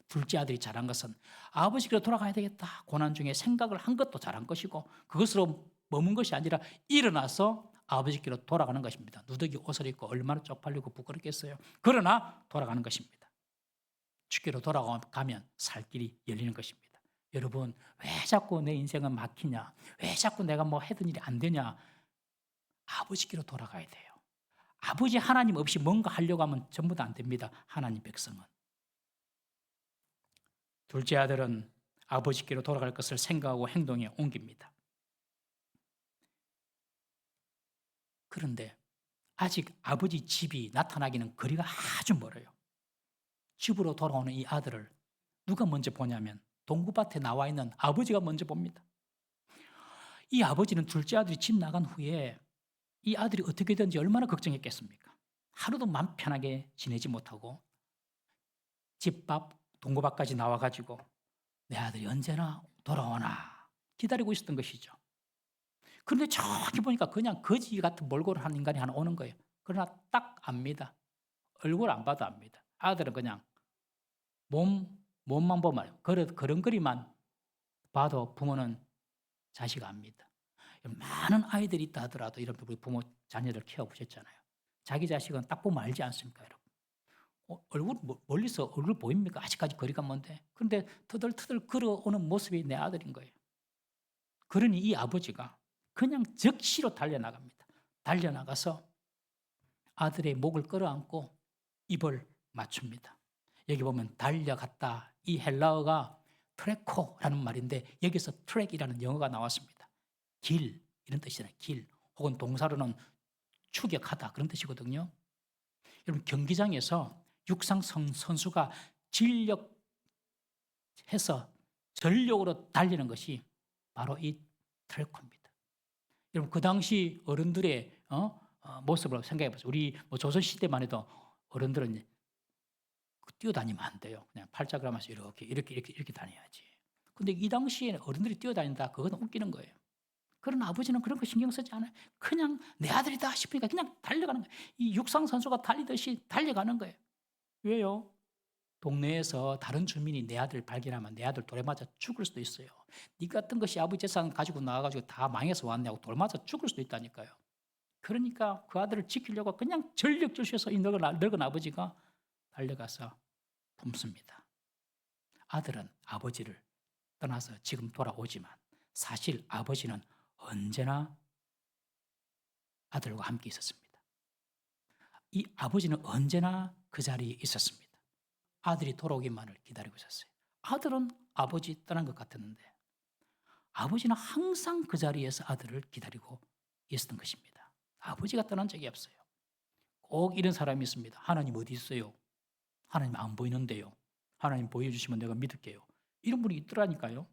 둘째 아들이 잘한 것은 아버지께로 돌아가야 되겠다, 고난 중에 생각을 한 것도 잘한 것이고, 그것으로 머문 것이 아니라 일어나서 아버지께로 돌아가는 것입니다. 누더기 옷을 입고 얼마나 쪽팔리고 부끄럽겠어요. 그러나 돌아가는 것입니다. 주께로 돌아가면 살 길이 열리는 것입니다. 여러분, 왜 자꾸 내 인생은 막히냐, 왜 자꾸 내가 뭐 하던 일이 안 되냐, 아버지께로 돌아가야 돼요. 아버지 하나님 없이 뭔가 하려고 하면 전부 다 안 됩니다. 하나님 백성은. 둘째 아들은 아버지께로 돌아갈 것을 생각하고 행동에 옮깁니다. 그런데 아직 아버지 집이 나타나기는 거리가 아주 멀어요. 집으로 돌아오는 이 아들을 누가 먼저 보냐면 동구밭에 나와 있는 아버지가 먼저 봅니다. 이 아버지는 둘째 아들이 집 나간 후에 이 아들이 어떻게 되는지 얼마나 걱정했겠습니까? 하루도 마음 편하게 지내지 못하고 집 밖 동구밭까지 나와가지고 내 아들이 언제나 돌아오나 기다리고 있었던 것이죠. 그런데 저기 보니까 그냥 거지 같은 몰골을 한 인간이 하나 오는 거예요. 그러나 딱 압니다. 얼굴 안 봐도 압니다. 아들은 그냥 몸만 보면, 걸음걸이만 봐도 부모는 자식 압니다. 많은 아이들이 있다 하더라도 이런 우리 부모 자녀들 키워보셨잖아요. 자기 자식은 딱 보면 알지 않습니까, 여러분? 얼굴 멀리서 얼굴 보입니까? 아직까지 거리가 먼데. 그런데 터덜터덜 걸어오는 모습이 내 아들인 거예요. 그러니 이 아버지가 그냥 적시로 달려나갑니다. 달려나가서 아들의 목을 끌어안고 입을 맞춥니다. 여기 보면 달려갔다. 이 헬라어가 트레코라는 말인데 여기서 트랙이라는 영어가 나왔습니다. 길 이런 뜻이잖아요. 길 혹은 동사로는 추격하다 그런 뜻이거든요. 여러분 경기장에서 육상 선수가 진력해서 전력으로 달리는 것이 바로 이 트레코입니다. 여러분 그 당시 어른들의 모습을 생각해 보세요. 우리 조선 시대만 해도 어른들은 뛰어다니면 안 돼요. 그냥 팔짱을 하면서 이렇게 다녀야지. 근데 이 당시에 어른들이 뛰어다닌다. 그건 웃기는 거예요. 그러나 아버지는 그런 거 신경 쓰지 않아요. 그냥 내 아들이다 싶으니까 그냥 달려가는 거예요. 이 육상 선수가 달리듯이 달려가는 거예요. 왜요? 동네에서 다른 주민이 내 아들을 발견하면 내 아들 돌에 맞아 죽을 수도 있어요. 네 같은 것이 아버지 재산 가지고 나와가지고 다 망해서 왔냐고 돌 맞아 죽을 수도 있다니까요. 그러니까 그 아들을 지키려고 그냥 전력 질주해서 이 늙은 아버지가 달려가서 품습니다. 아들은 아버지를 떠나서 지금 돌아오지만 사실 아버지는 언제나 아들과 함께 있었습니다. 이 아버지는 언제나 그 자리에 있었습니다. 아들이 돌아오기만을 기다리고 있었어요. 아들은 아버지 떠난 것 같았는데 아버지는 항상 그 자리에서 아들을 기다리고 있었던 것입니다. 아버지가 떠난 적이 없어요. 꼭 이런 사람이 있습니다. 하나님 어디 있어요? 하나님 안 보이는데요. 하나님 보여주시면 내가 믿을게요. 이런 분이 있더라니까요.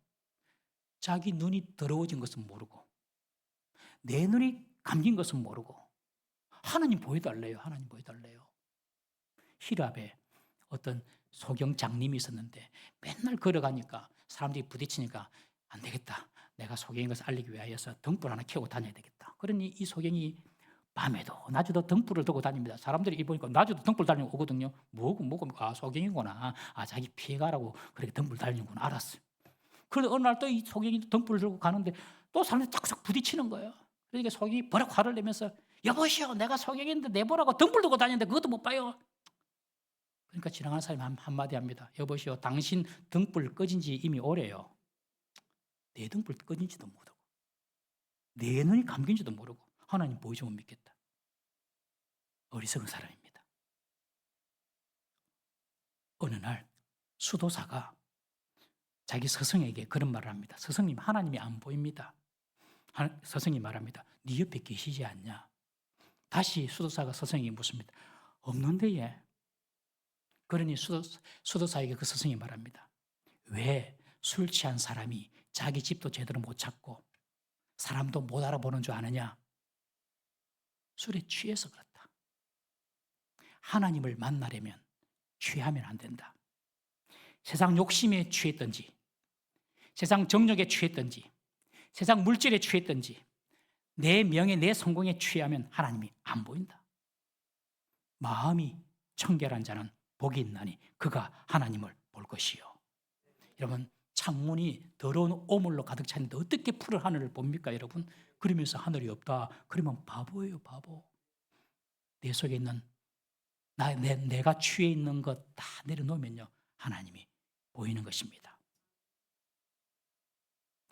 자기 눈이 더러워진 것은 모르고 내 눈이 감긴 것은 모르고 하나님 보여달래요. 하나님 보여달래요. 히랍에 어떤 소경 장님이 있었는데 맨날 걸어가니까 사람들이 부딪히니까 안 되겠다. 내가 소경인 것을 알리기 위하여서 등불 하나 켜고 다녀야 되겠다. 그러니 이 소경이 밤에도 낮에도 등불을 들고 다닙니다. 사람들이 이 보니까 낮에도 등불 달리고 오거든요. 뭐고 소경이구나. 자기 피해가라고 그렇게 등불 달리는구나. 알았어요. 그런데 어느 날 또 이 소경이 등불을 들고 가는데 또 사람들이 쫙쫙 부딪히는 거예요. 그러니까 소경이 버럭 화를 내면서 여보시오, 내가 소경인데 내보라고 등불 들고 다니는데 그것도 못 봐요. 그러니까 지나가는 사람이 한마디 합니다. 여보시오, 당신 등불 꺼진 지 이미 오래요. 내 등불 꺼진지도 모르고 내 눈이 감긴지도 모르고 하나님 보여주면 믿겠다. 어리석은 사람입니다. 어느 날 수도사가 자기 스승에게 그런 말을 합니다. 스승님, 하나님이 안 보입니다. 스승이 말합니다. 네 옆에 계시지 않냐? 다시 수도사가 스승에게 묻습니다. 없는데 예. 그러니 수도사에게 그 스승이 말합니다. 왜 술 취한 사람이 자기 집도 제대로 못 찾고 사람도 못 알아보는 줄 아느냐? 술에 취해서 그렇다. 하나님을 만나려면 취하면 안 된다. 세상 욕심에 취했든지 세상 정욕에 취했든지 세상 물질에 취했든지 내 명예, 내 성공에 취하면 하나님이 안 보인다. 마음이 청결한 자는 복이 있나니 그가 하나님을 볼 것이요. 여러분, 창문이 더러운 오물로 가득 찼는데 어떻게 푸른 하늘을 봅니까, 여러분? 그러면서 하늘이 없다. 그러면 바보예요, 바보. 내 속에 있는 내가 취해 있는 것 다 내려놓으면요, 하나님이 보이는 것입니다.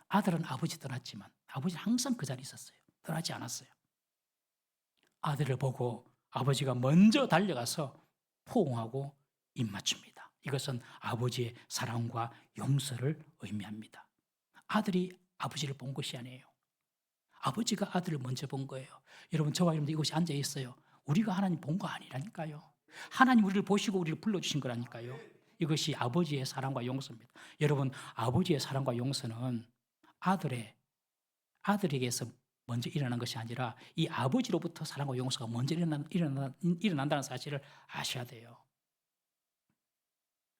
아들은 아버지 떠났지만 아버지는 항상 그 자리에 있었어요. 떠나지 않았어요. 아들을 보고 아버지가 먼저 달려가서 포옹하고 입맞춥니다. 이것은 아버지의 사랑과 용서를 의미합니다. 아들이 아버지를 본 것이 아니에요. 아버지가 아들을 먼저 본 거예요. 여러분, 저와 여러분들 이곳에 앉아 있어요. 우리가 하나님 본 거 아니라니까요. 하나님 우리를 보시고 우리를 불러주신 거라니까요. 이것이 아버지의 사랑과 용서입니다. 여러분, 아버지의 사랑과 용서는 아들에게서 먼저 일어난 것이 아니라 이 아버지로부터 사랑과 용서가 먼저 일어난다는 사실을 아셔야 돼요.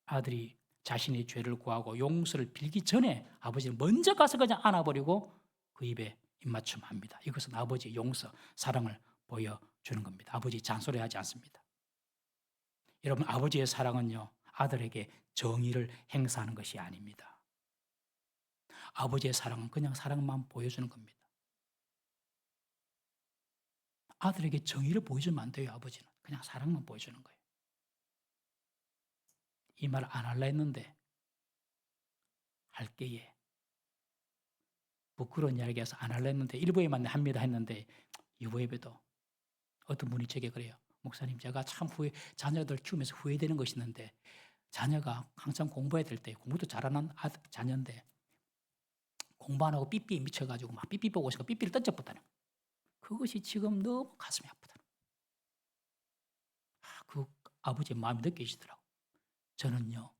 아들이 자신의 죄를 구하고 용서를 빌기 전에 아버지는 먼저 가서 그냥 안아버리고 그 입에 입맞춤합니다. 이것은 아버지의 용서, 사랑을 보여주는 겁니다. 아버지 잔소리하지 않습니다. 여러분, 아버지의 사랑은요, 아들에게 정의를 행사하는 것이 아닙니다. 아버지의 사랑은 그냥 사랑만 보여주는 겁니다. 아들에게 정의를 보여주면 안 돼요. 아버지는 그냥 사랑만 보여주는 거예요. 이 말 안 할라 했는데 할게에 부끄러운 이야기해서 안 할라 했는데 일부 예배만 합니다 했는데 이부 예배도 어떤 분이 제게 그래요. 목사님, 제가 참 자녀들 키우면서 후회되는 것이 있는데, 자녀가 항상 공부해야 될 때, 공부도 잘하는 자녀인데 공부 안 하고 삐삐 미쳐가지고 막 삐삐 보고 있으니까 삐삐를 던져봤다는 거예요. 그것이 지금 너무 가슴이 아프다는 거예요. 그 아버지의 마음이 느껴지더라고요. 저는요,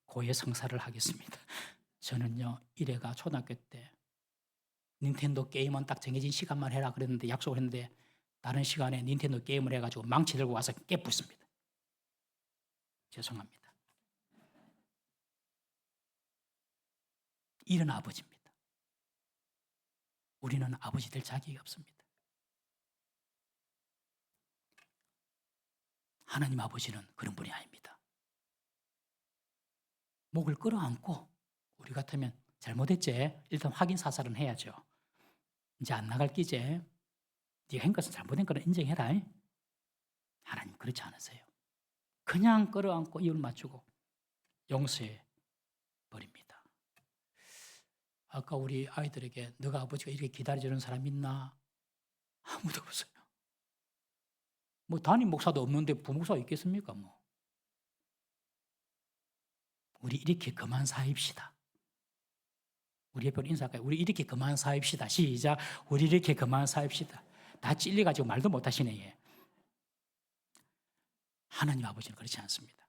고해 성사를 하겠습니다. 저는요, 이래가 초등학교 때 닌텐도 게임은 딱 정해진 시간만 해라 그랬는데, 약속을 했는데 다른 시간에 닌텐도 게임을 해가지고 망치 들고 와서 깨부�습니다. 죄송합니다. 이런 아버지입니다. 우리는 아버지 될 자격이 없습니다. 하나님 아버지는 그런 분이 아닙니다. 목을 끌어안고, 우리 같으면 잘못했지? 일단 확인 사살은 해야죠. 이제 안 나갈 끼지? 네가 한 것은 잘못된 거는 인정해라. 하나님 그렇지 않으세요. 그냥 끌어안고 입을 맞추고 용서해 버립니다. 아까 우리 아이들에게 너가 아버지가 이렇게 기다려주는 사람 있나? 아무도 없어요. 뭐 담임 목사도 없는데 부목사가 있겠습니까? 뭐. 우리 이렇게 그만 사입시다. 우리 옆에 인사할까요? 우리 이렇게 그만 사입시다. 시작. 우리 이렇게 그만 사입시다. 다 찔려가지고 말도 못하시네. 얘. 하나님 아버지는 그렇지 않습니다.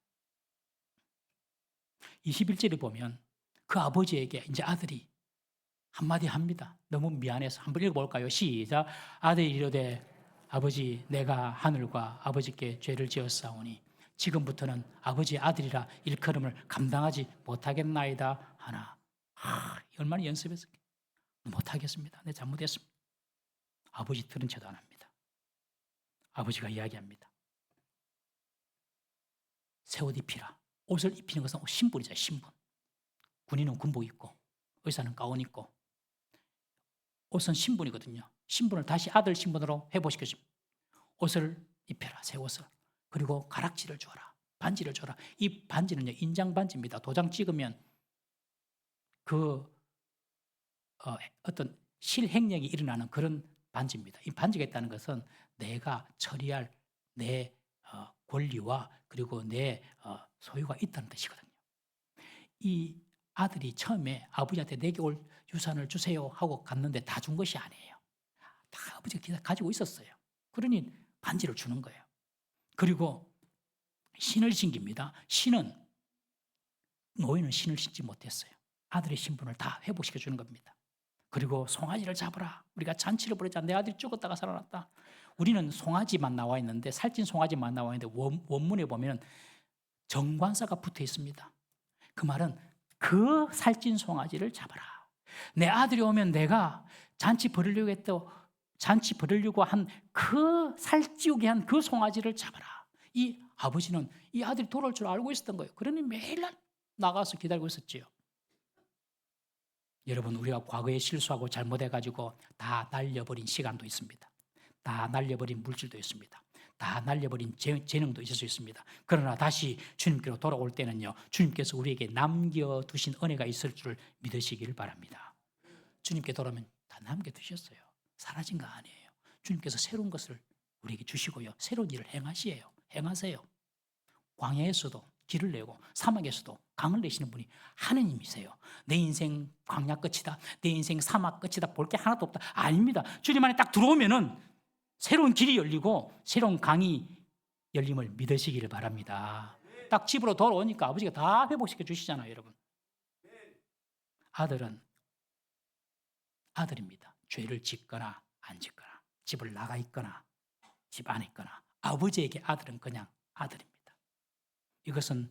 21절에 보면 그 아버지에게 이제 아들이 한마디 합니다. 너무 미안해서 한번 읽어볼까요? 시작. 아들이 이르되 아버지, 내가 하늘과 아버지께 죄를 지었사오니 지금부터는 아버지의 아들이라 일컬음을 감당하지 못하겠나이다 하나. 얼마나 연습했을까? 못하겠습니다. 내 잘못했습니다. 아버지 들은 채도 안 합니다. 아버지가 이야기합니다. 새 옷 입히라. 옷을 입히는 것은 신분이죠. 신분. 군인은 군복 입고 의사는 가운 입고 옷은 신분이거든요. 신분을 다시 아들 신분으로 회복시켜줍니다. 옷을 입혀라. 새 옷을. 그리고 가락지를 줘라. 반지를 줘라. 이 반지는요, 인장 반지입니다. 도장 찍으면 어떤 실행력이 일어나는 그런 반지입니다. 이 반지가 있다는 것은 내가 처리할 내 권리와 그리고 내 소유가 있다는 뜻이거든요. 이 아들이 처음에 아버지한테 내게 올 유산을 주세요 하고 갔는데 다 준 것이 아니에요. 다 아버지가 가지고 있었어요. 그러니 반지를 주는 거예요. 그리고 신을 신깁니다. 노예는 신을 신지 못했어요. 아들의 신분을 다 회복시켜 주는 겁니다. 그리고 송아지를 잡으라. 우리가 잔치를 벌였잖아. 내 아들이 죽었다가 살아났다. 우리는 송아지만 나와 있는데, 살찐 송아지만 나와 있는데 원문에 보면 정관사가 붙어 있습니다. 그 말은 그 살찐 송아지를 잡아라. 내 아들이 오면 내가 잔치 벌이려고 한 그 살찌우게 한 그 송아지를 잡아라. 이 아버지는 이 아들이 돌아올 줄 알고 있었던 거예요. 그러니 매일 나가서 기다리고 있었지요. 여러분, 우리가 과거에 실수하고 잘못해가지고 다 날려버린 시간도 있습니다. 다 날려버린 물질도 있습니다. 다 날려버린 재능도 있을 수 있습니다. 그러나 다시 주님께로 돌아올 때는요, 주님께서 우리에게 남겨두신 은혜가 있을 줄 믿으시기를 바랍니다. 주님께 돌아오면 다 남겨두셨어요. 사라진 거 아니에요. 주님께서 새로운 것을 우리에게 주시고요, 새로운 일을 행하세요. 광야에서도 길을 내고 사막에서도 강을 내시는 분이 하느님이세요. 내 인생 광야 끝이다, 내 인생 사막 끝이다, 볼 게 하나도 없다. 아닙니다. 주님 안에 딱 들어오면은 새로운 길이 열리고 새로운 강이 열림을 믿으시기를 바랍니다. 딱 집으로 돌아오니까 아버지가 다 회복시켜 주시잖아요, 여러분. 아들은 아들입니다. 죄를 짓거나 안 짓거나, 집을 나가 있거나 집 안에 있거나, 아버지에게 아들은 그냥 아들입니다. 이것은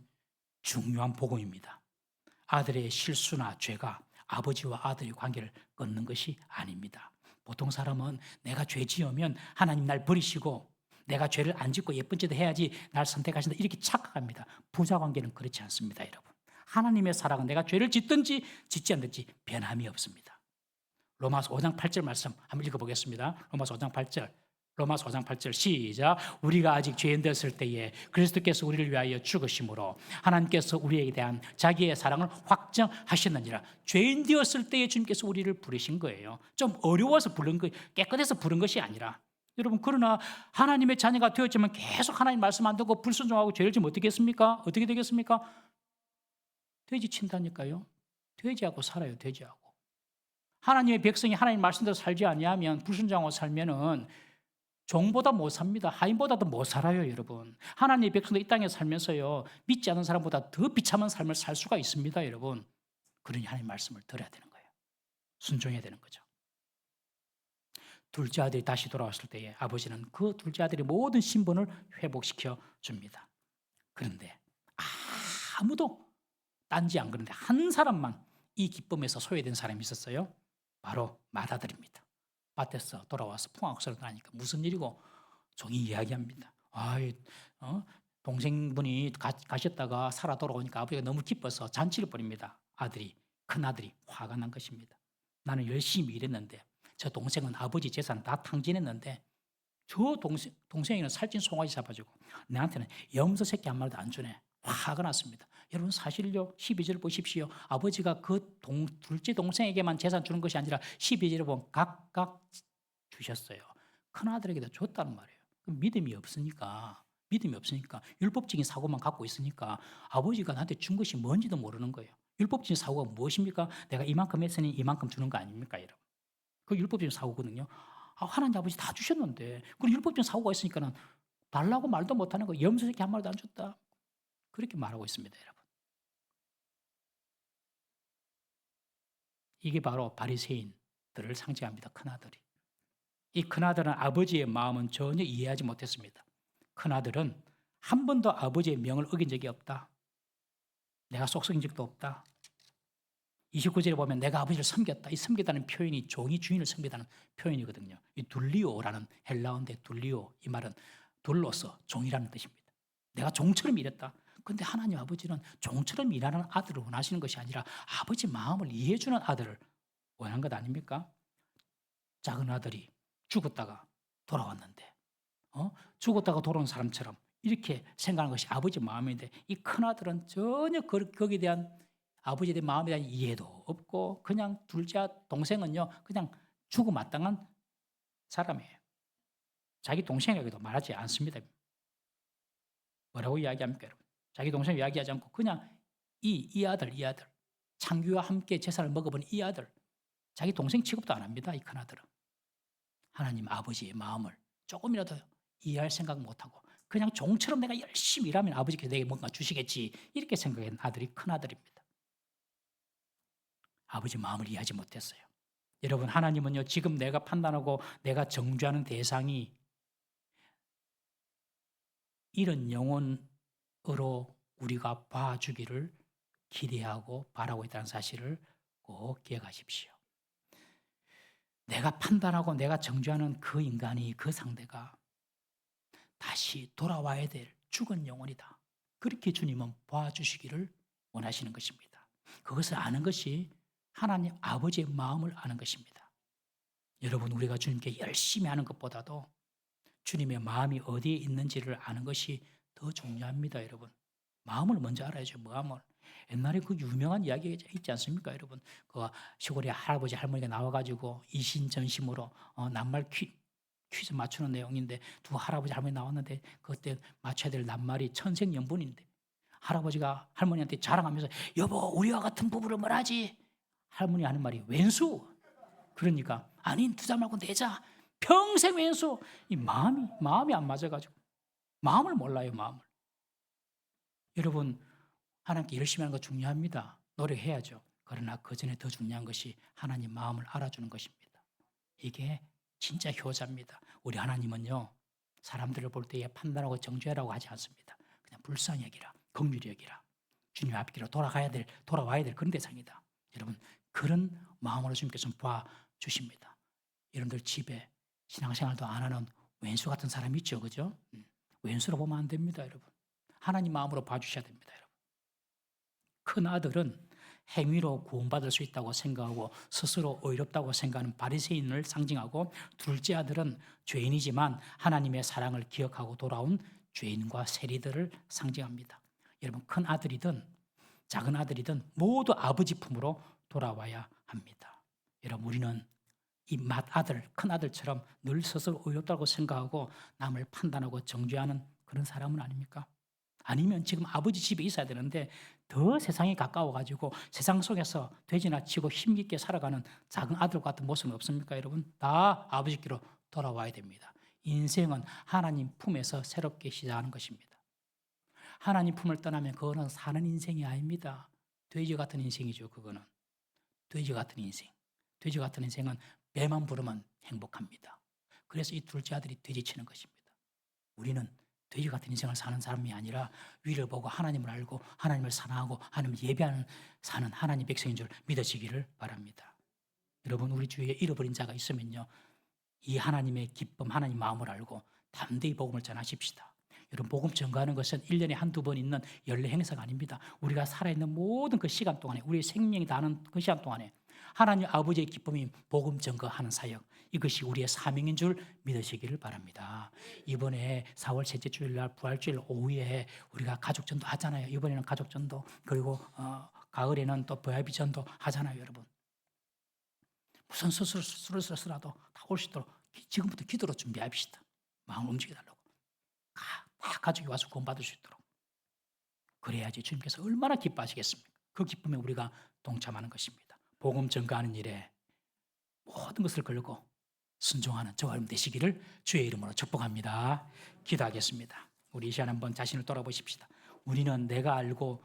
중요한 복음입니다. 아들의 실수나 죄가 아버지와 아들의 관계를 끊는 것이 아닙니다. 보통 사람은 내가 죄 지으면 하나님 날 버리시고 내가 죄를 안 짓고 예쁜 짓을 해야지 날 선택하신다, 이렇게 착각합니다. 부자 관계는 그렇지 않습니다, 여러분. 하나님의 사랑은 내가 죄를 짓든지 짓지 않든지 변함이 없습니다. 로마서 5장 8절 말씀 한번 읽어보겠습니다. 로마서 5장 8절 시작. 우리가 아직 죄인 되었을 때에 그리스도께서 우리를 위하여 죽으심으로 하나님께서 우리에게 대한 자기의 사랑을 확정하셨느니라. 죄인 되었을 때에 주님께서 우리를 부르신 거예요. 좀 어려워서 부른 거, 깨끗해서 부른 것이 아니라 여러분, 그러나 하나님의 자녀가 되었지만 계속 하나님 말씀 안 듣고 불순종하고 죄를 지면 어떻겠습니까? 어떻게 되겠습니까? 돼지 친다니까요. 돼지하고 살아요. 돼지하고. 하나님의 백성이 하나님 말씀대로 살지 아니하면, 불순종하고 살면은 종보다 못 삽니다. 하인보다도 못 살아요, 여러분. 하나님의 백성도 이 땅에 살면서요, 믿지 않는 사람보다 더 비참한 삶을 살 수가 있습니다, 여러분. 그러니 하나님 말씀을 들어야 되는 거예요. 순종해야 되는 거죠. 둘째 아들이 다시 돌아왔을 때에 아버지는 그 둘째 아들의 모든 신분을 회복시켜 줍니다. 그런데 아무도 딴지 안 그런데 한 사람만 이 기쁨에서 소외된 사람이 있었어요. 바로 맏아들입니다. 밭에서 돌아와서 풍악소리를 나니까 무슨 일이고 종이 이야기합니다. 동생분이 가셨다가 살아 돌아오니까 아버지가 너무 기뻐서 잔치를 벌입니다. 큰아들이 화가 난 것입니다. 나는 열심히 일했는데 저 동생은 아버지 재산 다 탕진했는데 저 동생이는 살찐 송아지 잡아주고 나한테는 염소 새끼 한 마리도 안 주네. 화가 났습니다. 여러분, 사실요, 12절을 보십시오. 아버지가 그 둘째 동생에게만 재산 주는 것이 아니라 12절을 보면 각각 주셨어요. 큰아들에게도 줬다는 말이에요. 믿음이 없으니까 율법적인 사고만 갖고 있으니까 아버지가 나한테 준 것이 뭔지도 모르는 거예요. 율법적인 사고가 무엇입니까? 내가 이만큼 했으니 이만큼 주는 거 아닙니까, 여러분? 그 율법적인 사고거든요. 하나님 아버지 다 주셨는데, 그리고 율법적인 사고가 있으니까는 달라고 말도 못하는 거, 염소 새끼 한 마리도 안 줬다. 그렇게 말하고 있습니다, 여러분. 이게 바로 바리새인들을 상징합니다, 큰아들이. 이 큰아들은 아버지의 마음은 전혀 이해하지 못했습니다. 큰아들은 한 번도 아버지의 명을 어긴 적이 없다. 내가 속썩인 적도 없다. 29절에 보면 내가 아버지를 섬겼다. 이 섬겼다는 표현이 종이 주인을 섬겼다는 표현이거든요. 이 둘리오라는 헬라어인데, 둘리오, 이 말은 둘로서 종이라는 뜻입니다. 내가 종처럼 일했다. 그런데 하나님 아버지는 종처럼 일하는 아들을 원하시는 것이 아니라 아버지 마음을 이해해주는 아들을 원한 것 아닙니까? 작은 아들이 죽었다가 돌아왔는데, 죽었다가 돌아온 사람처럼 이렇게 생각하는 것이 아버지 마음인데, 이 큰 아들은 전혀 거기에 대한 아버지에 대한 마음에 대한 이해도 없고, 그냥 둘째 동생은요, 그냥 죽어마땅한 사람이에요. 자기 동생에게도 말하지 않습니다. 뭐라고 이야기합니까, 여러분? 자기 동생 이야기하지 않고 그냥 이 아들, 창규와 함께 제사를 먹어본 이 아들, 자기 동생 취급도 안 합니다. 이 큰 아들은 하나님 아버지의 마음을 조금이라도 이해할 생각 못하고 그냥 종처럼 내가 열심히 일하면 아버지께서 내게 뭔가 주시겠지, 이렇게 생각한 아들이 큰 아들입니다. 아버지 마음을 이해하지 못했어요. 여러분, 하나님은요, 지금 내가 판단하고 내가 정죄하는 대상이 이런 영혼으로 우리가 봐주기를 기대하고 바라고 있다는 사실을 꼭 기억하십시오. 내가 판단하고 내가 정죄하는 그 인간이, 그 상대가 다시 돌아와야 될 죽은 영혼이다. 그렇게 주님은 봐주시기를 원하시는 것입니다. 그것을 아는 것이 하나님 아버지의 마음을 아는 것입니다. 여러분, 우리가 주님께 열심히 하는 것보다도 주님의 마음이 어디에 있는지를 아는 것이 더 중요합니다, 여러분. 마음을 먼저 알아야죠, 마음을. 옛날에 그 유명한 이야기가 있지 않습니까, 여러분? 그 시골에 할아버지, 할머니가 나와가지고 이신전심으로 낱말 퀴즈 맞추는 내용인데, 두 할아버지, 할머니 나왔는데 그때 맞춰야 될 낱말이 천생연분인데, 할아버지가 할머니한테 자랑하면서 여보, 우리와 같은 부부를 뭐라지? 할머니 하는 말이 왼수. 그러니까 아니, 두 자 말고 네 자, 평생 왼수. 이 마음이 안 맞아가지고 마음을 몰라요, 마음을. 여러분, 하나님께 열심히 하는 거 중요합니다. 노력해야죠. 그러나 그 전에 더 중요한 것이 하나님 마음을 알아주는 것입니다. 이게 진짜 효자입니다. 우리 하나님은요, 사람들을 볼 때에 판단하고 정죄하라고 하지 않습니다. 그냥 불쌍히 여기라, 긍휼히 여기라, 주님 앞길로 돌아와야 될 그런 대상이다. 여러분, 그런 마음으로 주님께서는 봐주십니다. 여러분들 집에 신앙생활도 안 하는 왼수 같은 사람이 있죠, 그죠? 왼수로 보면 안 됩니다, 여러분. 하나님 마음으로 봐주셔야 됩니다, 여러분. 큰 아들은 행위로 구원받을 수 있다고 생각하고 스스로 의롭다고 생각하는 바리새인을 상징하고, 둘째 아들은 죄인이지만 하나님의 사랑을 기억하고 돌아온 죄인과 세리들을 상징합니다. 여러분, 큰 아들이든 작은 아들이든 모두 아버지 품으로 돌아와야 합니다. 여러분, 우리는 이 맏아들, 큰아들처럼 늘 스스로 의롭다고 생각하고 남을 판단하고 정죄하는 그런 사람은 아닙니까? 아니면 지금 아버지 집에 있어야 되는데 더 세상에 가까워가지고 세상 속에서 돼지나 치고 힘있게 살아가는 작은 아들 같은 모습은 없습니까, 여러분? 다 아버지께로 돌아와야 됩니다. 인생은 하나님 품에서 새롭게 시작하는 것입니다. 하나님 품을 떠나면 그거는 사는 인생이 아닙니다. 돼지 같은 인생이죠, 그거는. 돼지 같은 인생. 돼지 같은 인생은 배만 부르면 행복합니다. 그래서 이 둘째 아들이 돼지치는 것입니다. 우리는 돼지 같은 인생을 사는 사람이 아니라 위를 보고 하나님을 알고 하나님을 사랑하고 하나님을 예배하는 사는 하나님 백성인 줄 믿으시기를 바랍니다. 여러분, 우리 주위에 잃어버린 자가 있으면요, 이 하나님의 기쁨, 하나님 마음을 알고 담대히 복음을 전하십시다. 여러분, 복음 전가하는 것은 1년에 한두 번 있는 연례 행사가 아닙니다. 우리가 살아있는 모든 그 시간 동안에, 우리의 생명이 다하는 그 시간 동안에 하나님 아버지의 기쁨이 복음 전가하는 사역, 이것이 우리의 사명인 줄 믿으시기를 바랍니다. 이번에 4월 셋째 주일날 부활주일 오후에 우리가 가족전도 하잖아요. 이번에는 가족전도, 그리고 가을에는 또 VIP 전도 하잖아요, 여러분. 무슨 스트레스라도 다 올 수 있도록 지금부터 기도로 준비합시다. 마음 움직여달라고. 다 가족이 와서 구원받을 수 있도록. 그래야지 주님께서 얼마나 기뻐하시겠습니까? 그 기쁨에 우리가 동참하는 것입니다. 복음 전가하는 일에 모든 것을 걸고 순종하는 저와 여러분 되시기를 주의 이름으로 축복합니다. 기도하겠습니다. 우리 이 시간 한번 자신을 돌아보십시다. 우리는 내가 알고